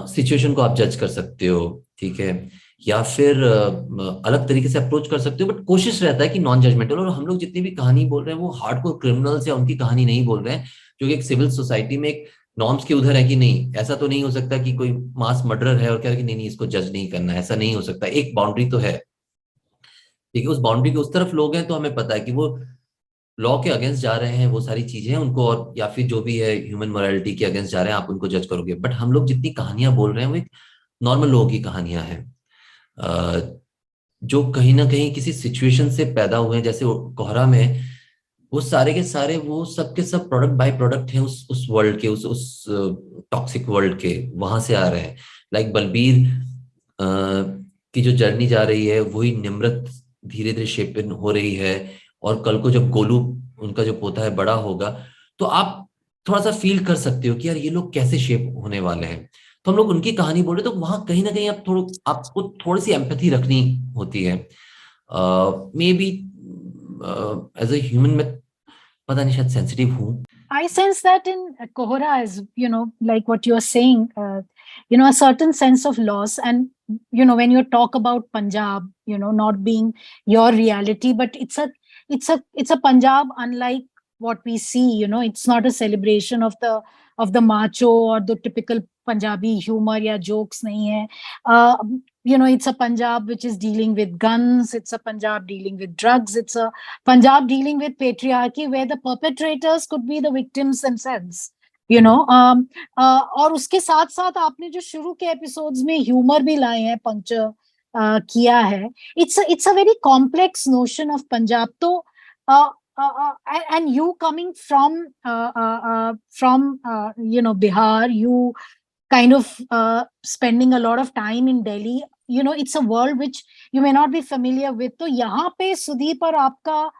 सिचुएशन को आप जज कर सकते हो, ठीक है, या फिर अलग तरीके से अप्रोच कर सकते हो, बट कोशिश रहता है कि नॉन जजमेंटल। और हम लोग जितनी भी कहानी बोल रहे हैं वो हार्डकोर क्रिमिनल्स या उनकी कहानी नहीं बोल रहे हैं, जो कि एक सिविल सोसाइटी में एक नॉर्म्स के उधर है कि नहीं, ऐसा तो नहीं हो सकता कि कोई मास मर्डरर है और कह रहा है कि नहीं नहीं इसको जज नहीं करना, ऐसा नहीं हो सकता, एक बाउंड्री तो है, ठीक है, उस बाउंड्री के उस तरफ लोग हैं तो हमें पता है कि वो लॉ के अगेंस्ट जा रहे हैं, वो सारी चीजें हैं उनको, और या फिर जो भी है ह्यूमन मोरालिटी के अगेंस्ट जा रहे हैं, आप उनको जज करोगे। बट हम लोग जितनी कहानियां बोल रहे हैं वो एक नॉर्मल लोगों की कहानियां हैं, अ, जो कहीं ना कहीं किसी सिचुएशन से पैदा हुए हैं, जैसे कोहरा में वो सारे के सारे वो सब के सब प्रोडक्ट बाय प्रोडक्ट हैं उस वर्ल्ड के, उस टॉक्सिक वर्ल्ड के, वहां से आ रहे हैं। लाइक बलबीर की जो जर्नी जा रही है वही निम्रत धीरे धीरे शेप हो रही है, और कल को जब गोलू उनका जो पोता है बड़ा होगा तो आप थोड़ा सा फील कर सकते हो कि यार ये लोग कैसे शेप होने वाले हैं। तो हम लोग उनकी कहानी बोल रहे, तो वहां कहीं ना कहीं आपको थोड़ी सी एम्पैथी रखनी होती है, maybe as a human में पता नहीं शायद सेंसिटिव हूँ। I sense that in Kohora, as you know, like what you're saying, a certain sense of loss. And when you talk about Punjab, not being your reality, but it's a Punjab unlike what we see. It's not a celebration of the macho or the typical Punjabi humor या jokes नहीं है. It's a Punjab which is dealing with guns. It's a Punjab dealing with drugs. It's a Punjab dealing with patriarchy, where the perpetrators could be the victims themselves. और उसके साथ साथ आपने जो शुरू के एपिसोड्स में ह्यूमर भी लाए हैं, पंक्चर किया है. It's a very complex notion of Punjab. तो and you coming from Bihar, you kind of spending a lot of time in Delhi. It's a world which you may not be familiar with. तो यहाँ पे सुदीप और आपका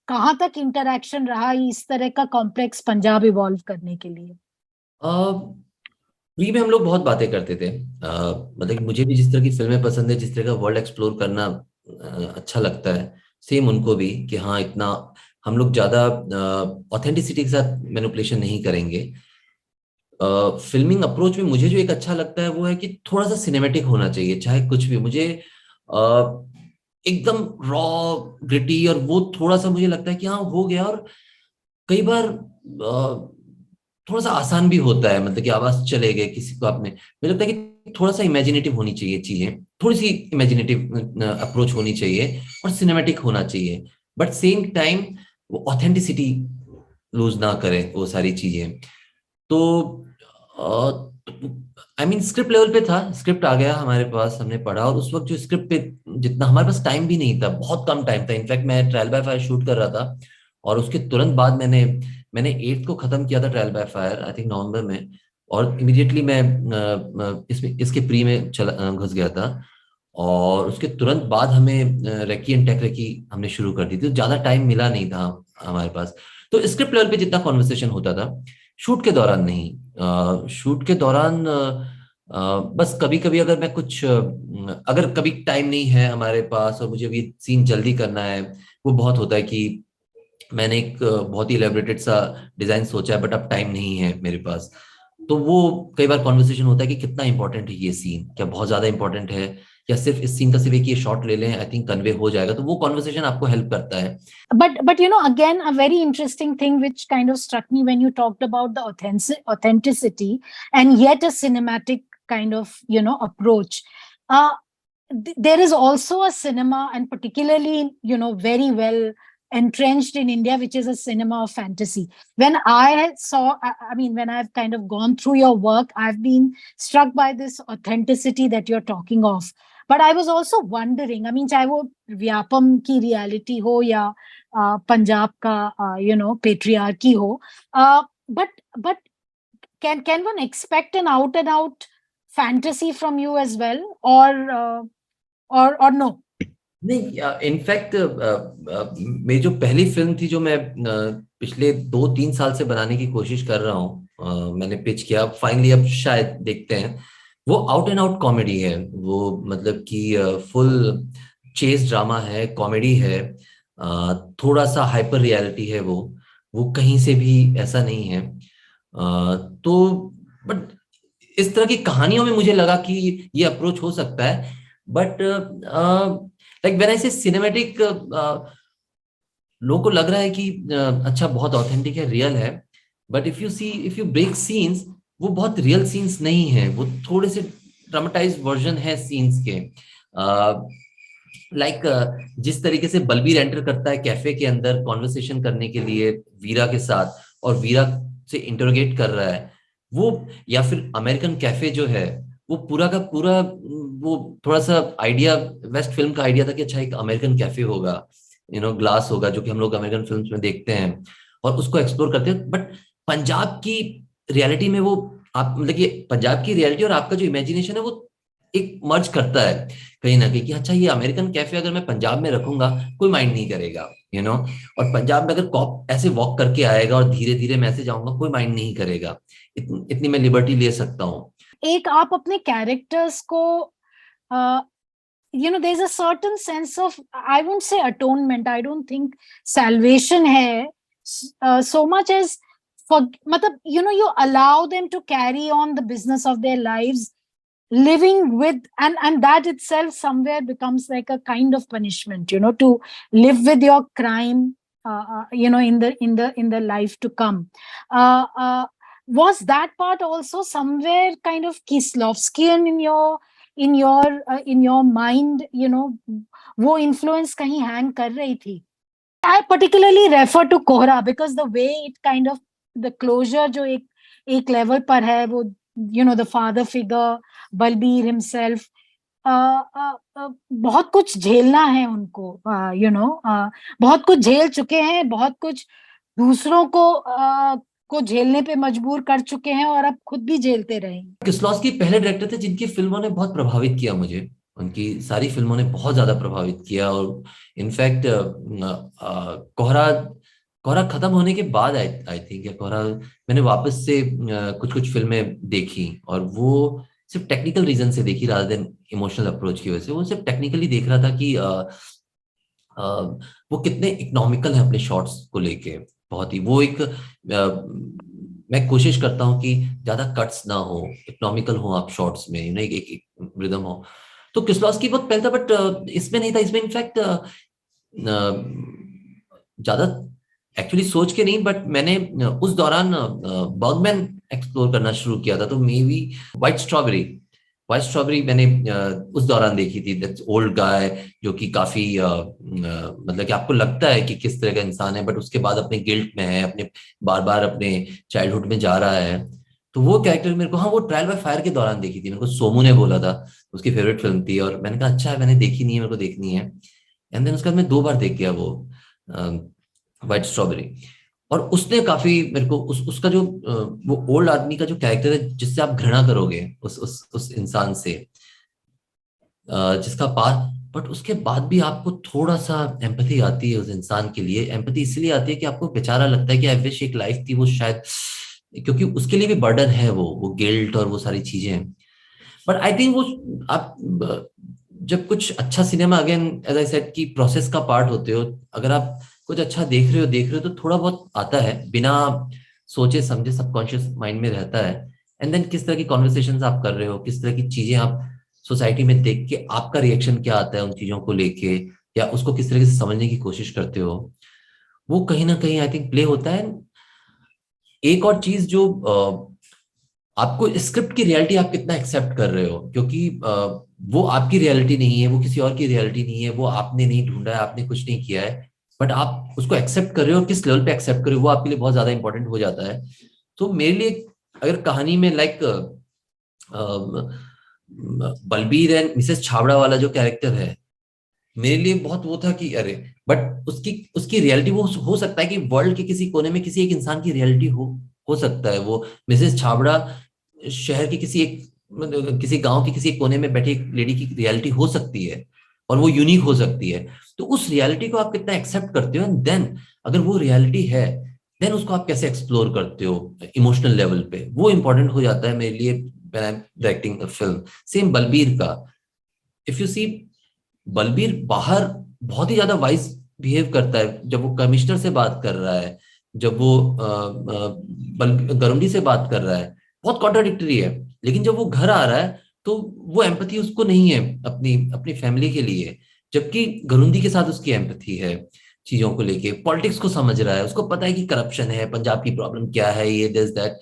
कहाँ तक interaction रहा इस तरह का कॉम्प्लेक्स पंजाब इवॉल्व करने के लिए? प्री में हम लोग बहुत बातें करते थे, मतलब मुझे भी जिस तरह की फिल्में पसंद है, जिस तरह का वर्ल्ड एक्सप्लोर करना अच्छा लगता है, सेम उनको भी, कि हाँ इतना हम लोग ज्यादा ऑथेंटिसिटी के साथ मैनिपुलेशन नहीं करेंगे। फिल्मिंग अप्रोच में मुझे जो एक अच्छा लगता है वो है कि थोड़ा सा सिनेमेटिक होना चाहिए, चाहे कुछ भी, मुझे एकदम रॉ ग्रिटी, और वो थोड़ा सा मुझे लगता है कि हाँ हो गया। और कई बार थोड़ा सा आसान भी होता है, मतलब कि आवाज चले गए किसी को आपने, मुझे लगता है कि थोड़ा सा इमेजिनेटिव होनी चाहिए चीजें, थोड़ी सी इमेजिनेटिव अप्रोच होनी चाहिए और सिनेमेटिक होना चाहिए, बट सेम टाइम वो ऑथेंटिसिटी लूज ना करे वो सारी चीजें। तो आई मीन स्क्रिप्ट लेवल पे था, स्क्रिप्ट आ गया हमारे पास, हमने पढ़ा, और उस वक्त जो स्क्रिप्ट पे जितना हमारे पास टाइम भी नहीं था, बहुत कम टाइम था। इनफैक्ट मैं ट्रायल बाय फायर शूट कर रहा था, और उसके तुरंत बाद मैंने 8th को खत्म किया था trial by fire, I think November में, और इमीडिएटली मैं इसके प्री में चला घुस गया था, और उसके तुरंत बाद हमें रेकी एंड टेक रेकी हमने शुरू कर दी थी, तो ज्यादा टाइम मिला नहीं था हमारे पास। तो स्क्रिप्ट लेवल पे जितना कॉन्वर्सेशन होता था, शूट के दौरान नहीं। शूट के दौरान बस कभी कभी अगर मैं कुछ अगर कभी टाइम नहीं है हमारे पास और मुझे अभी सीन जल्दी करना है, वो बहुत होता है कि मैंने एक बहुत ही इलेबोरेटेड सा डिजाइन सोचा है बट अब टाइम नहीं है मेरे पास, तो वो कई बार कॉन्वर्सेशन होता है कि कितना इंपॉर्टेंट है ये सीन, क्या बहुत ज्यादा इंपॉर्टेंट है, या सिर्फ इस सीन का सिर्फ एक ये शॉट ले लें, आई थिंक कन्वे हो जाएगा, तो वो कॉन्वर्सेशन आपको हेल्प करता है। But again, a very interesting thing which kind of struck me when you talked about the authenticity and yet a cinematic kind of approach. There is also a cinema, and particularly very well entrenched in India, which is a cinema of fantasy. When I mean, when I've kind of gone through your work, I've been struck by this authenticity that you're talking of. But I was also wondering, I mean, चाहे वो व्यापम की reality हो या पंजाब का patriarchy हो, but can one expect an out and out fantasy from you as well, or no? नहीं, in fact मेरी जो पहली फिल्म थी जो मैं पिछले 2-3 साल से बनाने की कोशिश कर रहा हूँ, मैंने पिच किया, फाइनली अब शायद देखते हैं। वो आउट एंड आउट कॉमेडी है, वो मतलब कि फुल चेस ड्रामा है, कॉमेडी है, थोड़ा सा हाइपर रियलिटी है, वो कहीं से भी ऐसा नहीं है। तो बट इस तरह की कहानियों में मुझे लगा कि ये अप्रोच हो सकता है, बट लाइक व्हेन आई से सिनेमैटिक, लोगों को लग रहा है कि अच्छा बहुत ऑथेंटिक है, रियल है, but if you break scenes, वो बहुत रियल सीन्स नहीं है, वो थोड़े से ड्रामेटाइज वर्जन है सीन्स के। लाइक जिस तरीके से बलबीर एंटर करता है कैफे के अंदर कॉन्वर्सेशन करने के लिए वीरा के साथ, और वीरा से इंटरोगेट कर रहा है वो, या फिर अमेरिकन कैफे जो है, वो पूरा का पूरा, वो थोड़ा सा आइडिया वेस्ट फिल्म का आइडिया था कि अच्छा एक अमेरिकन कैफे होगा, ग्लास होगा, जो कि हम लोग अमेरिकन फिल्म्स में देखते हैं और उसको एक्सप्लोर करते हैं। बट पंजाब की रियलिटी में वो, आप मतलब कि पंजाब की रियलिटी और आपका जो इमेजिनेशन है, वो एक मर्ज करता है कहीं ना कहीं कि अच्छा ये अमेरिकन कैफे अगर मैं पंजाब में रखूंगा कोई माइंड नहीं करेगा, और पंजाब में अगर कॉप ऐसे वॉक करके आएगा और धीरे धीरे मैसेज आऊंगा, कोई माइंड नहीं करेगा। इतनी मैं लिबर्टी ले सकता हूँ। एक आप अपने कैरेक्टर्स को there's a certain sense of, I won't say atonement, I don't think salvation hai so much as for matlab, you allow them to carry on the business of their lives, living with, and that itself somewhere becomes like a kind of punishment, to live with your crime, in the life to come. Was that part also somewhere kind of Kislovskian in your mind, वो influence कहीं hang कर रही थी? I particularly refer to Kohra because the way it kind of, the closure जो एक level पर है, वो the father figure, Balbir himself, बहुत कुछ झेलना है उनको, बहुत कुछ झेल चुके हैं, बहुत कुछ दूसरों को झेलने पे मजबूर कर चुके हैं और अब खुद भी झेलते रहे। किस्लोस्की पहले डायरेक्टर थे जिनकी फिल्मों ने बहुत प्रभावित किया मुझे, उनकी सारी फिल्मों ने बहुत ज्यादा प्रभावित किया। और इनफैक्ट कोहरा कोहरा खत्म होने के बाद आई थिंक, या कोहरा मैंने वापस से कुछ कुछ फिल्में देखी, और वो सिर्फ टेक्निकल रीजन से देखी रादर देन इमोशनल अप्रोच की वजह से। वो सिर्फ टेक्निकली देख रहा था कि वो कितने इकोनॉमिकल है अपने शॉट्स को लेके, बहुत ही वो एक मैं कोशिश करता हूँ कि ज्यादा कट्स ना हो, इकोनॉमिकल हो आप शॉट्स में, एक रिदम हो। तो किस्लोस्की बहुत पहले था, बट इसमें नहीं था। इसमें इनफैक्ट ज्यादा एक्चुअली सोच के नहीं, बट मैंने उस दौरान बर्गमैन एक्सप्लोर करना शुरू किया था। तो मे बी व्हाइट स्ट्रॉबेरी मैंने उस दौरान देखी थी। दैट्स ओल्ड गाय जो कि काफी मतलब कि आपको लगता है कि किस तरह का इंसान है, बट उसके बाद अपने गिल्ट में है, अपने बार बार अपने चाइल्डहुड में जा रहा है। तो वो कैरेक्टर मेरे को, हाँ, वो ट्रायल बाय फायर के दौरान देखी थी। मेरे को सोमू ने बोला था, उसकी फेवरेट फिल्म थी, और मैंने कहा अच्छा है, मैंने देखी नहीं है, मेरे को देखनी है। एंड देन उसके बाद मैं 2 बार देख गया वो व्हाइट स्ट्रॉबेरी। और उसने काफी मेरे को उसका जो वो ओल्ड आदमी का जो कैरेक्टर है, जिससे आप घृणा करोगे उस इंसान से, जिसका पास, बट उसके बाद भी आपको थोड़ा सा एम्पैथी आती है उस इंसान के लिए। एम्पैथी इसलिए आती है कि आपको बेचारा लगता है कि आई विश एक लाइफ थी वो शायद, क्योंकि उसके लिए भी बर्डन है वो गिल्ट और वो सारी चीजें। बट आई थिंक वो आप जब कुछ अच्छा cinema, again as I said, की प्रोसेस का पार्ट होते हो, अगर आप कुछ अच्छा देख रहे हो तो थोड़ा बहुत आता है बिना सोचे समझे, सबकॉन्शियस माइंड में रहता है। एंड देन किस तरह की कॉन्वर्सेशंस आप कर रहे हो, किस तरह की चीजें आप सोसाइटी में देख के आपका रिएक्शन क्या आता है उन चीजों को लेके, या उसको किस तरीके से समझने की कोशिश करते हो, वो कहीं ना कहीं आई थिंक प्ले होता है। एक और चीज जो आपको स्क्रिप्ट की रियलिटी आप कितना एक्सेप्ट कर रहे हो, क्योंकि वो आपकी रियलिटी नहीं है, वो किसी और की रियलिटी नहीं है, वो आपने नहीं ढूंढा है, आपने कुछ नहीं किया है, बट आप उसको एक्सेप्ट कर रहे हो, किस लेवल पे एक्सेप्ट कर रहे हो, वो आपके लिए बहुत ज्यादा इंपॉर्टेंट हो जाता है। तो मेरे लिए अगर कहानी में like Balbir and Mrs Chhabra वाला जो कैरेक्टर है, मेरे लिए बहुत वो था कि अरे, बट उसकी रियलिटी वो हो सकता है कि वर्ल्ड के किसी कोने में किसी एक इंसान की रियलिटी हो सकता है। वो मिसेस छाबड़ा शहर के किसी गांव के किसी कोने में बैठी एक लेडी की रियलिटी हो सकती है, और वो यूनिक हो सकती है। तो उस रियलिटी को आप कितना एक्सेप्ट करते हो, एंड देन अगर वो रियलिटी है देन उसको आप कैसे एक्सप्लोर करते हो इमोशनल लेवल पे, वो इंपॉर्टेंट हो जाता है मेरे लिए when I am directing a film. Same Balbir का, इफ यू सी, बलबीर बाहर बहुत ही ज्यादा वाइज बिहेव करता है, जब वो कमिश्नर से बात कर रहा है, जब वो गरुंडी से बात कर रहा है, बहुत कॉन्ट्राडिक्टरी है। लेकिन जब वो घर आ रहा है तो वो एम्पैथी उसको नहीं है अपनी अपनी फैमिली के लिए, जबकि गरुंडी के साथ उसकी एम्पैथी है चीजों को लेके, पॉलिटिक्स को समझ रहा है, उसको पता है कि करप्शन है, पंजाब की प्रॉब्लम क्या है, ये दिस दैट।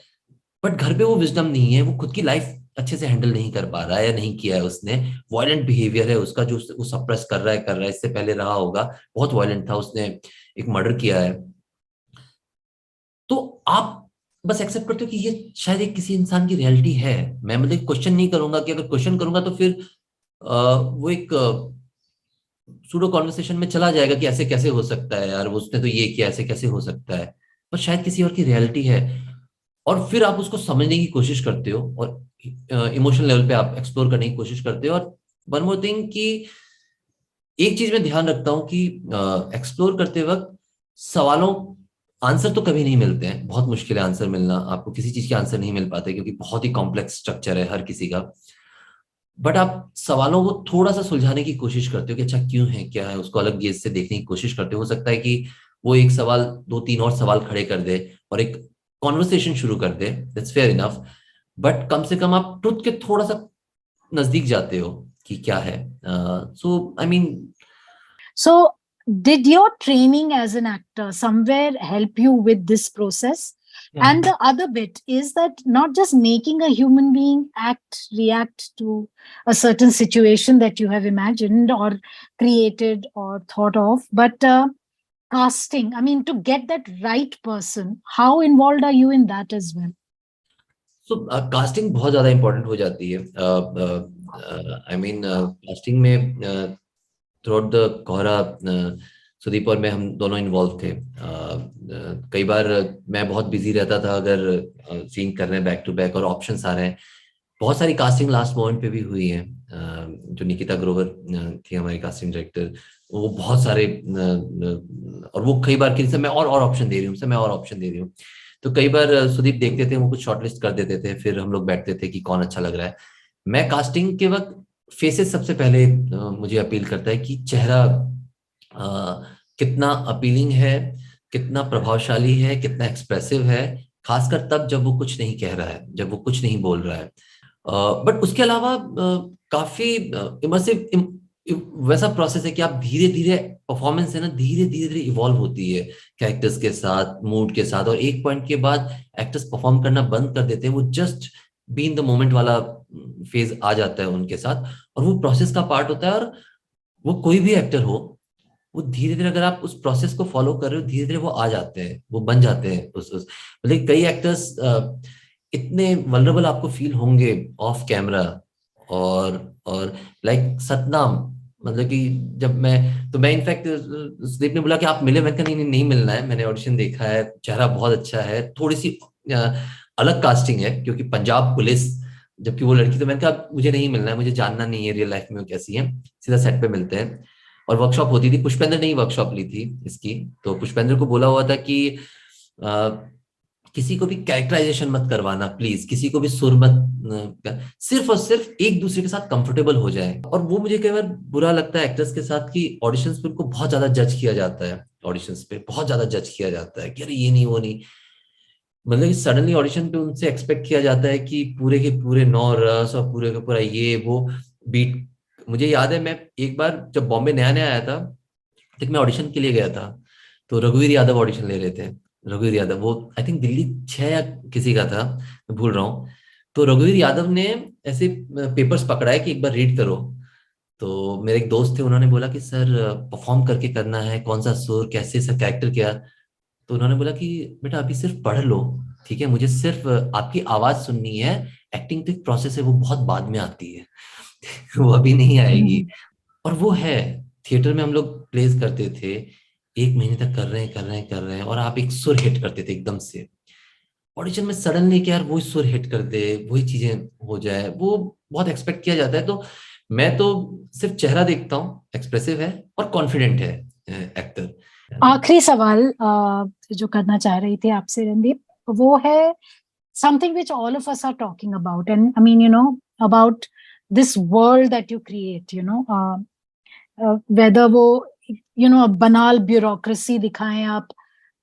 बट घर पे वो विजडम नहीं है, वो खुद की लाइफ अच्छे से हैंडल नहीं कर पा रहा है या नहीं किया है उसने। वायलेंट बिहेवियर है उसका, जो वो सप्रेस कर रहा है, इससे पहले रहा होगा, बहुत वायलेंट था, उसने एक मर्डर किया है। तो आप बस एक्सेप्ट करते हो कि ये शायद एक किसी इंसान की रियलिटी है। मैं मतलब क्वेश्चन नहीं करूंगा, कि अगर क्वेश्चन करूंगा तो फिर वो एक सूडो कॉन्वर्सेशन में चला जाएगा कि ऐसे कैसे हो सकता है यार, वो उसने तो ये किया, ऐसे कैसे हो सकता है। पर शायद किसी और की रियलिटी है, और फिर आप उसको समझने की कोशिश करते हो, और इमोशनल लेवल पे आप एक्सप्लोर करने की कोशिश करते हो। और वन मोर थिंग कि एक चीज मैं ध्यान रखता हूँ कि एक्सप्लोर करते वक्त सवालों, आंसर तो कभी नहीं मिलते हैं, बहुत मुश्किल है आंसर मिलना, आपको किसी चीज के आंसर नहीं मिल पाते क्योंकि बहुत ही कॉम्प्लेक्स स्ट्रक्चर है हर किसी का। बट आप सवालों को थोड़ा सा सुलझाने की कोशिश करते हो कि अच्छा क्यों है, क्या है, उसको अलग गेज से देखने की कोशिश करते हो सकता है कि वो एक सवाल दो तीन और सवाल खड़े कर दे और एक कॉन्वर्सेशन शुरू कर दे, दैट्स फेयर इनफ। बट कम से कम आप ट्रुथ के थोड़ा सा नजदीक जाते हो कि क्या है। So I mean, So, did your training as an actor somewhere help you with this process? And the other bit is that not just making a human being act, react to a certain situation that you have imagined or created or thought of, but casting. I mean, to get that right person, how involved are you in that as well? So casting बहुत ज्यादा important हो जाती है। I mean casting में through the कोहरा, सुदीप और मैं, हम दोनों इन्वॉल्व थे। कई बार मैं बहुत बिजी रहता था अगर सीन कर रहे हैं बैक टू बैक और ऑप्शंस आ रहे हैं। बहुत सारी कास्टिंग लास्ट मोमेंट पे भी हुई है। जो निकिता ग्रोवर थी हमारी कास्टिंग डायरेक्टर, वो बहुत सारे और वो कई बार किसी से मैं और ऑप्शन दे रही हूँ, मैं और ऑप्शन दे रही हूँ। तो कई बार सुदीप देखते थे, वो कुछ शॉर्टलिस्ट कर देते थे, फिर हम लोग बैठते थे कि कौन अच्छा लग रहा है। मैं कास्टिंग के वक्त फेसेस सबसे पहले मुझे अपील करता है कि चेहरा कितना अपीलिंग है, कितना प्रभावशाली है, कितना एक्सप्रेसिव है, खासकर तब जब वो कुछ नहीं कह रहा है, जब वो कुछ नहीं बोल रहा है। बट उसके अलावा काफी इमर्सिव वैसा प्रोसेस है कि आप धीरे धीरे, परफॉर्मेंस है ना, धीरे धीरे धीरे इवॉल्व होती है कैरेक्टर्स के साथ, मूड के साथ, और एक पॉइंट के बाद एक्टर्स परफॉर्म करना बंद कर देते हैं, वो just be in the moment वाला फेज आ जाता है उनके साथ, और वो प्रोसेस का पार्ट होता है। और वो कोई भी एक्टर हो, वो धीरे धीरे अगर आप उस प्रोसेस को फॉलो कर रहे हो, धीरे धीरे वो आ जाते हैं, वो बन जाते हैं उस मतलब कई एक्टर्स इतने वल्नरेबल आपको फील होंगे ऑफ कैमरा। और लाइक सतनाम, मतलब कि जब मैं इनफैक्ट, सुदीप ने बोला कि आप मिले, मैं कहा नहीं नहीं नहीं मिलना है, मैंने ऑडिशन देखा है, चेहरा बहुत अच्छा है, थोड़ी सी अलग कास्टिंग है क्योंकि पंजाब पुलिस, जबकि वो लड़की, तो मैंने कहा मुझे नहीं मिलना है, मुझे जानना नहीं है रियल लाइफ में वो कैसी है, सीधा सेट पे मिलते हैं। और वर्कशॉप होती थी, पुष्पेंद्र ने ही वर्कशॉप ली थी इसकी, तो पुष्पेंद्र को बोला हुआ था कि किसी को भी कैरेक्टराइजेशन मत करवाना प्लीज, किसी को भी सुर मत, सिर्फ और सिर्फ एक दूसरे के साथ कंफर्टेबल हो जाए। और वो मुझे कई बार बुरा लगता है एक्टर्स के साथ कि ऑडिशंस पे उनको बहुत ज्यादा जज किया जाता है, ऑडिशंस पे बहुत ज्यादा जज किया जाता है कि अरे ये नहीं वो नहीं, मतलब कि सडनली ऑडिशन पे उनसे एक्सपेक्ट किया जाता है कि पूरे के पूरे 9 रस और पूरे का पूरा ये वो बीट। मुझे याद है, मैं एक बार जब बॉम्बे नया नया आया था, तक मैं ऑडिशन के लिए गया था, तो रघुवीर यादव ऑडिशन ले रहे थे। रघुवीर यादव, वो आई थिंक दिल्ली 6 या किसी का था, मैं भूल रहा हूँ। तो रघुवीर यादव ने ऐसे पेपर्स पकड़ाए कि एक बार रीड करो। तो मेरे एक दोस्त थे, उन्होंने बोला कि सर परफॉर्म करके करना है, कौन सा सुर, कैसे सर, कैरेक्टर क्या। तो उन्होंने बोला कि बेटा अभी सिर्फ पढ़ लो, ठीक है, मुझे सिर्फ आपकी आवाज सुननी है, एक्टिंग तो एक प्रोसेस है, वो बहुत बाद में आती है वो अभी नहीं आएगी। और वो है, थिएटर में हम लोग प्लेस करते थे, 1 महीने तक कर रहे हैं कर रहे हैं कर रहे हैं, और आप एक सुर हिट करते थे एकदम से। ऑडिशन में सडनली कि यार वही सुर हिट कर दे, वही चीजें हो जाए, वो बहुत एक्सपेक्ट किया जाता है। तो मैं तो सिर्फ चेहरा देखता हूँ, एक्सप्रेसिव है और कॉन्फिडेंट है एक्टर, आखिरी सवाल जो करना चाह रही थी आपसे रणदीप, वो है something which all of us are talking about, and I mean, about this world that you create, whether वो banal bureaucracy दिखाएं आप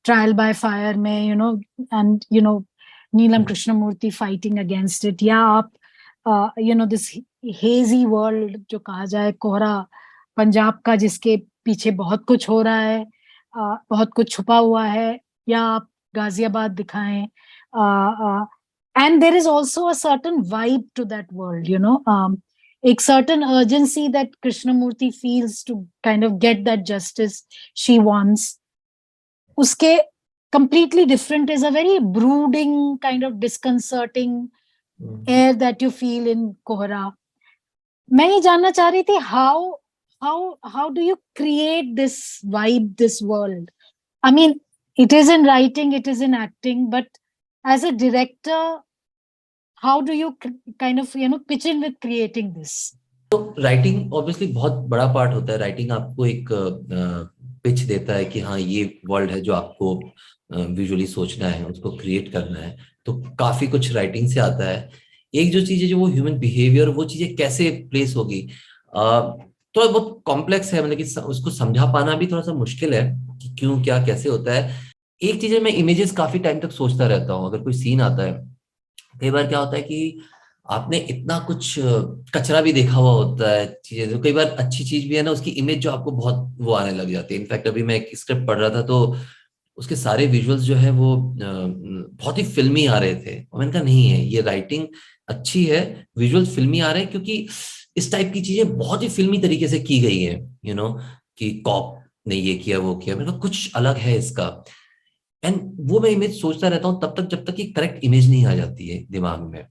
trial by fire में, and Neelam Krishnamurti fighting against it, या आप this hazy world जो कहा जाए, कोहरा पंजाब का, जिसके पीछे बहुत कुछ हो रहा है, बहुत कुछ छुपा हुआ है, या आप गाजियाबाद दिखाएं, and there is also a certain vibe to that world, a certain urgency that Krishnamurti feels to kind of get that justice she wants. Uske completely different is a very brooding, kind of disconcerting air that you feel in Kohra. मैं ये जानना चाह रही थी, how do you create this vibe, this world? I mean, it is in writing, it is in acting, but as a director, how do you kind of pitch in with creating this? तो writing obviously बहुत बड़ा part होता है. Writing आपको एक pitch देता है कि हाँ ये वर्ल्ड है जो आपको विजुअली सोचना है, उसको क्रिएट करना है. तो काफी कुछ राइटिंग से आता है. एक जो चीज है, जो वो ह्यूमन बिहेवियर, वो चीजें कैसे प्लेस होगी, तो बहुत कॉम्प्लेक्स है. मतलब कि उसको समझा पाना भी थोड़ा सा मुश्किल है कि क्यों क्या कैसे होता है. एक चीज है, मैं इमेजेस काफी टाइम तक सोचता रहता हूँ. अगर कोई सीन आता है, कई बार क्या होता है कि आपने इतना कुछ कचरा भी देखा हुआ होता है, चीजें तो कई बार अच्छी चीज भी है ना, उसकी इमेज जो आपको बहुत वो आने लग जाती है. इनफैक्ट अभी मैं एक स्क्रिप्ट पढ़ रहा था, तो उसके सारे विजुअल्स जो है वो बहुत ही फिल्मी आ रहे थे. और मैंने कहा नहीं है, ये राइटिंग अच्छी है, विजुअल्स फिल्मी आ रहे हैं, क्योंकि इस टाइप की चीजें बहुत ही फिल्मी तरीके से की गई है. कि कॉप ने ये किया वो किया, मैंने कहा कुछ अलग है इसका. एंड वो मैं इमेज सोचता रहता हूँ तब तक, जब तक ये करेक्ट इमेज नहीं आ जाती है दिमाग में.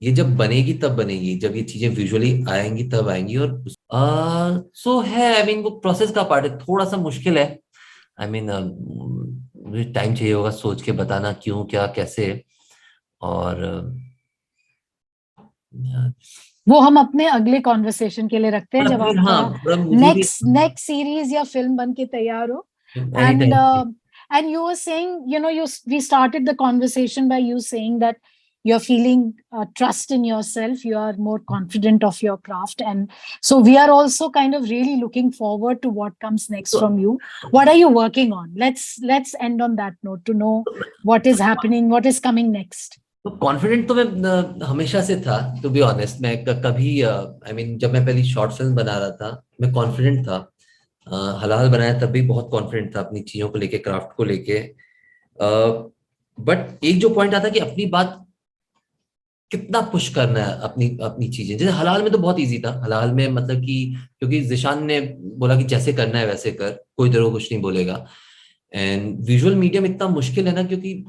ये जब बनेगी तब बनेगी, जब ये चीजें विजुअली आएंगी तब आएंगी. और सो है, आई मीन वो प्रोसेस का पार्ट है, थोड़ा सा मुश्किल है. आई मीन मुझे टाइम चाहिए होगा सोच के बताना क्यों क्या कैसे. और वो हम अपने अगले कॉन्वर्सेशन के लिए रखते हैं, जब हाँ, आपका मुझे भी नेक्स्ट सीरीज या फिल्म बन के तैयार हो. And you were saying, we started the conversation by you saying that you're feeling trust in yourself, you are more confident of your craft, and so we are also kind of really looking forward to what comes next from you. What are you working on? Let's end on that note, to know what is happening, what is coming next. तो confident तो मैं हमेशा से था, to be honest. मैं कभी I mean जब मैं पहली शॉर्ट फिल्म बना रहा था, मैं कॉन्फिडेंट था. हलाल बनाया तब भी बहुत कॉन्फिडेंट था अपनी चीजों को लेके, क्राफ्ट को लेके. बट एक जो पॉइंट आता कि अपनी बात कितना पुश करना है, अपनी अपनी चीजें. जैसे हलाल में तो बहुत इजी था. हलाल में मतलब कि क्योंकि जिशान ने बोला कि जैसे करना है वैसे कर, कोई तेरे को कुछ नहीं बोलेगा. एंड विजुअल मीडियम इतना मुश्किल है ना, क्योंकि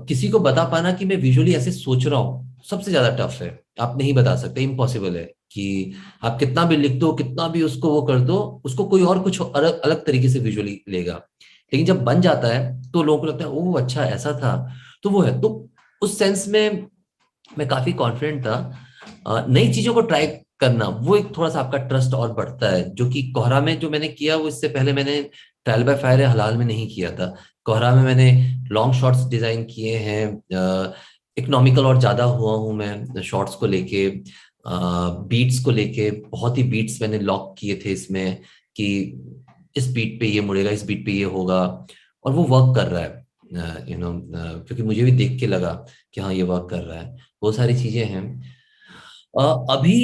किसी को बता पाना कि मैं विजुअली ऐसे सोच रहा हूँ, सबसे ज्यादा टफ है. आप नहीं बता सकते, इम्पॉसिबल है. कि आप कितना भी लिख दो, कितना भी उसको वो कर दो, उसको कोई और कुछ अलग अलग तरीके से विजुअली लेगा. लेकिन जब बन जाता है तो लोगों को लगता है ओह अच्छा ऐसा था. तो वो है. तो उस सेंस में मैं काफी कॉन्फिडेंट था. नई चीजों को ट्राई करना, वो एक थोड़ा सा आपका ट्रस्ट और बढ़ता है. जो कि कोहरा में जो मैंने किया, वो इससे पहले मैंने ट्रायल बाय फायर या हलाल में नहीं किया था. कोहरा में मैंने लॉन्ग शॉट्स डिजाइन किए हैं, इकोनॉमिकल और ज्यादा हुआ हूं मैं शॉट्स को लेके, बीट्स को लेके. बहुत ही बीट्स मैंने लॉक किए थे इसमें, कि इस बीट पे ये मुड़ेगा, इस बीट पे ये होगा. और वो वर्क कर रहा है, क्योंकि मुझे भी देख के लगा कि हाँ ये वर्क कर रहा है. वो सारी चीजें हैं. अभी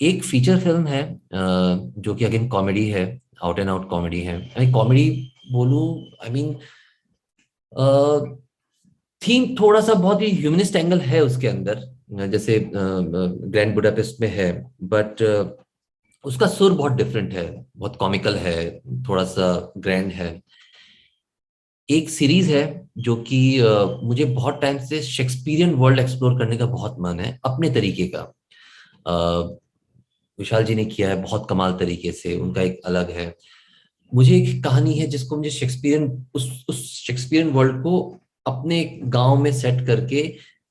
एक फीचर फिल्म है जो कि अगेन कॉमेडी है, आउट एंड आउट कॉमेडी है. कॉमेडी बोलूं, आई मीन थीम थोड़ा सा बहुत ही ह्यूमनिस्ट एंगल है उसके अंदर, जैसे ग्रैंड बुडापेस्ट में है. बट उसका सुर बहुत डिफरेंट है, बहुत कॉमिकल है, थोड़ा सा ग्रैंड है. एक सीरीज है जो कि मुझे बहुत टाइम से शेक्सपियरियन वर्ल्ड एक्सप्लोर करने का बहुत मन है, अपने तरीके का. विशाल जी ने किया है बहुत कमाल तरीके से, उनका एक अलग है. मुझे एक कहानी है जिसको मुझे शेक्सपियरियन, उस शेक्सपियरियन वर्ल्ड को अपने गांव में सेट करके,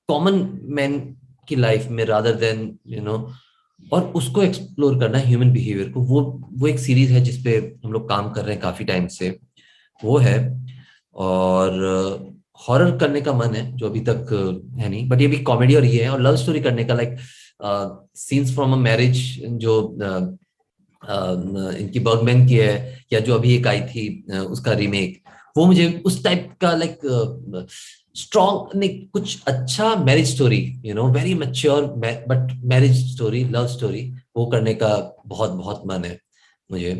कॉमन मैन की लाइफ में, रादर देन और उसको एक्सप्लोर करना है, ह्यूमन बिहेवियर को। वो एक सीरीज है जिसपे हम लोग काम कर रहे हैं काफी टाइम से, वो है। और हॉरर करने का मन है जो अभी तक है नहीं, बट ये भी कॉमेडी और ये है, और लव स्टोरी करने का, like scenes from a marriage जो इनकी बर्गमैन की है, या जो अभी एक आई थी उसका रीमेक, वो मुझे उस टाइप का लाइक स्ट्रॉन्ग नहीं, कुछ अच्छा marriage story, very mature but marriage story, love story, वो करने का बहुत बहुत मन है मुझे।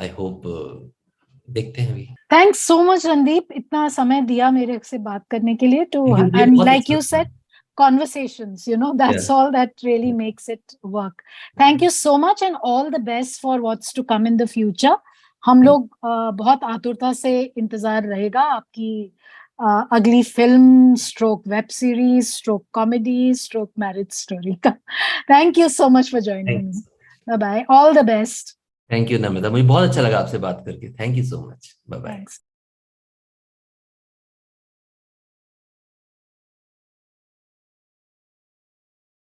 आई होप देखते हैं अभी। थैंक्स सो मच रणदीप, इतना समय दिया मेरे से बात करने के लिए, टू लेकिन मुझे एंड बहुत लाइक अच्छा यू लगा। Said, conversations, that's Yeah. all that really makes it work. Thank you so much and all the best for what's to come in the future. हम लोग बहुत आतुरता से इंतजार रहेगा आपकी अगली film stroke web series stroke comedy stroke marriage story का। Thank you so much for joining me. Bye bye, all the best. Thank you Namita, मुझे बहुत अच्छा लगा आपसे बात करके। Thank you so much. Bye bye.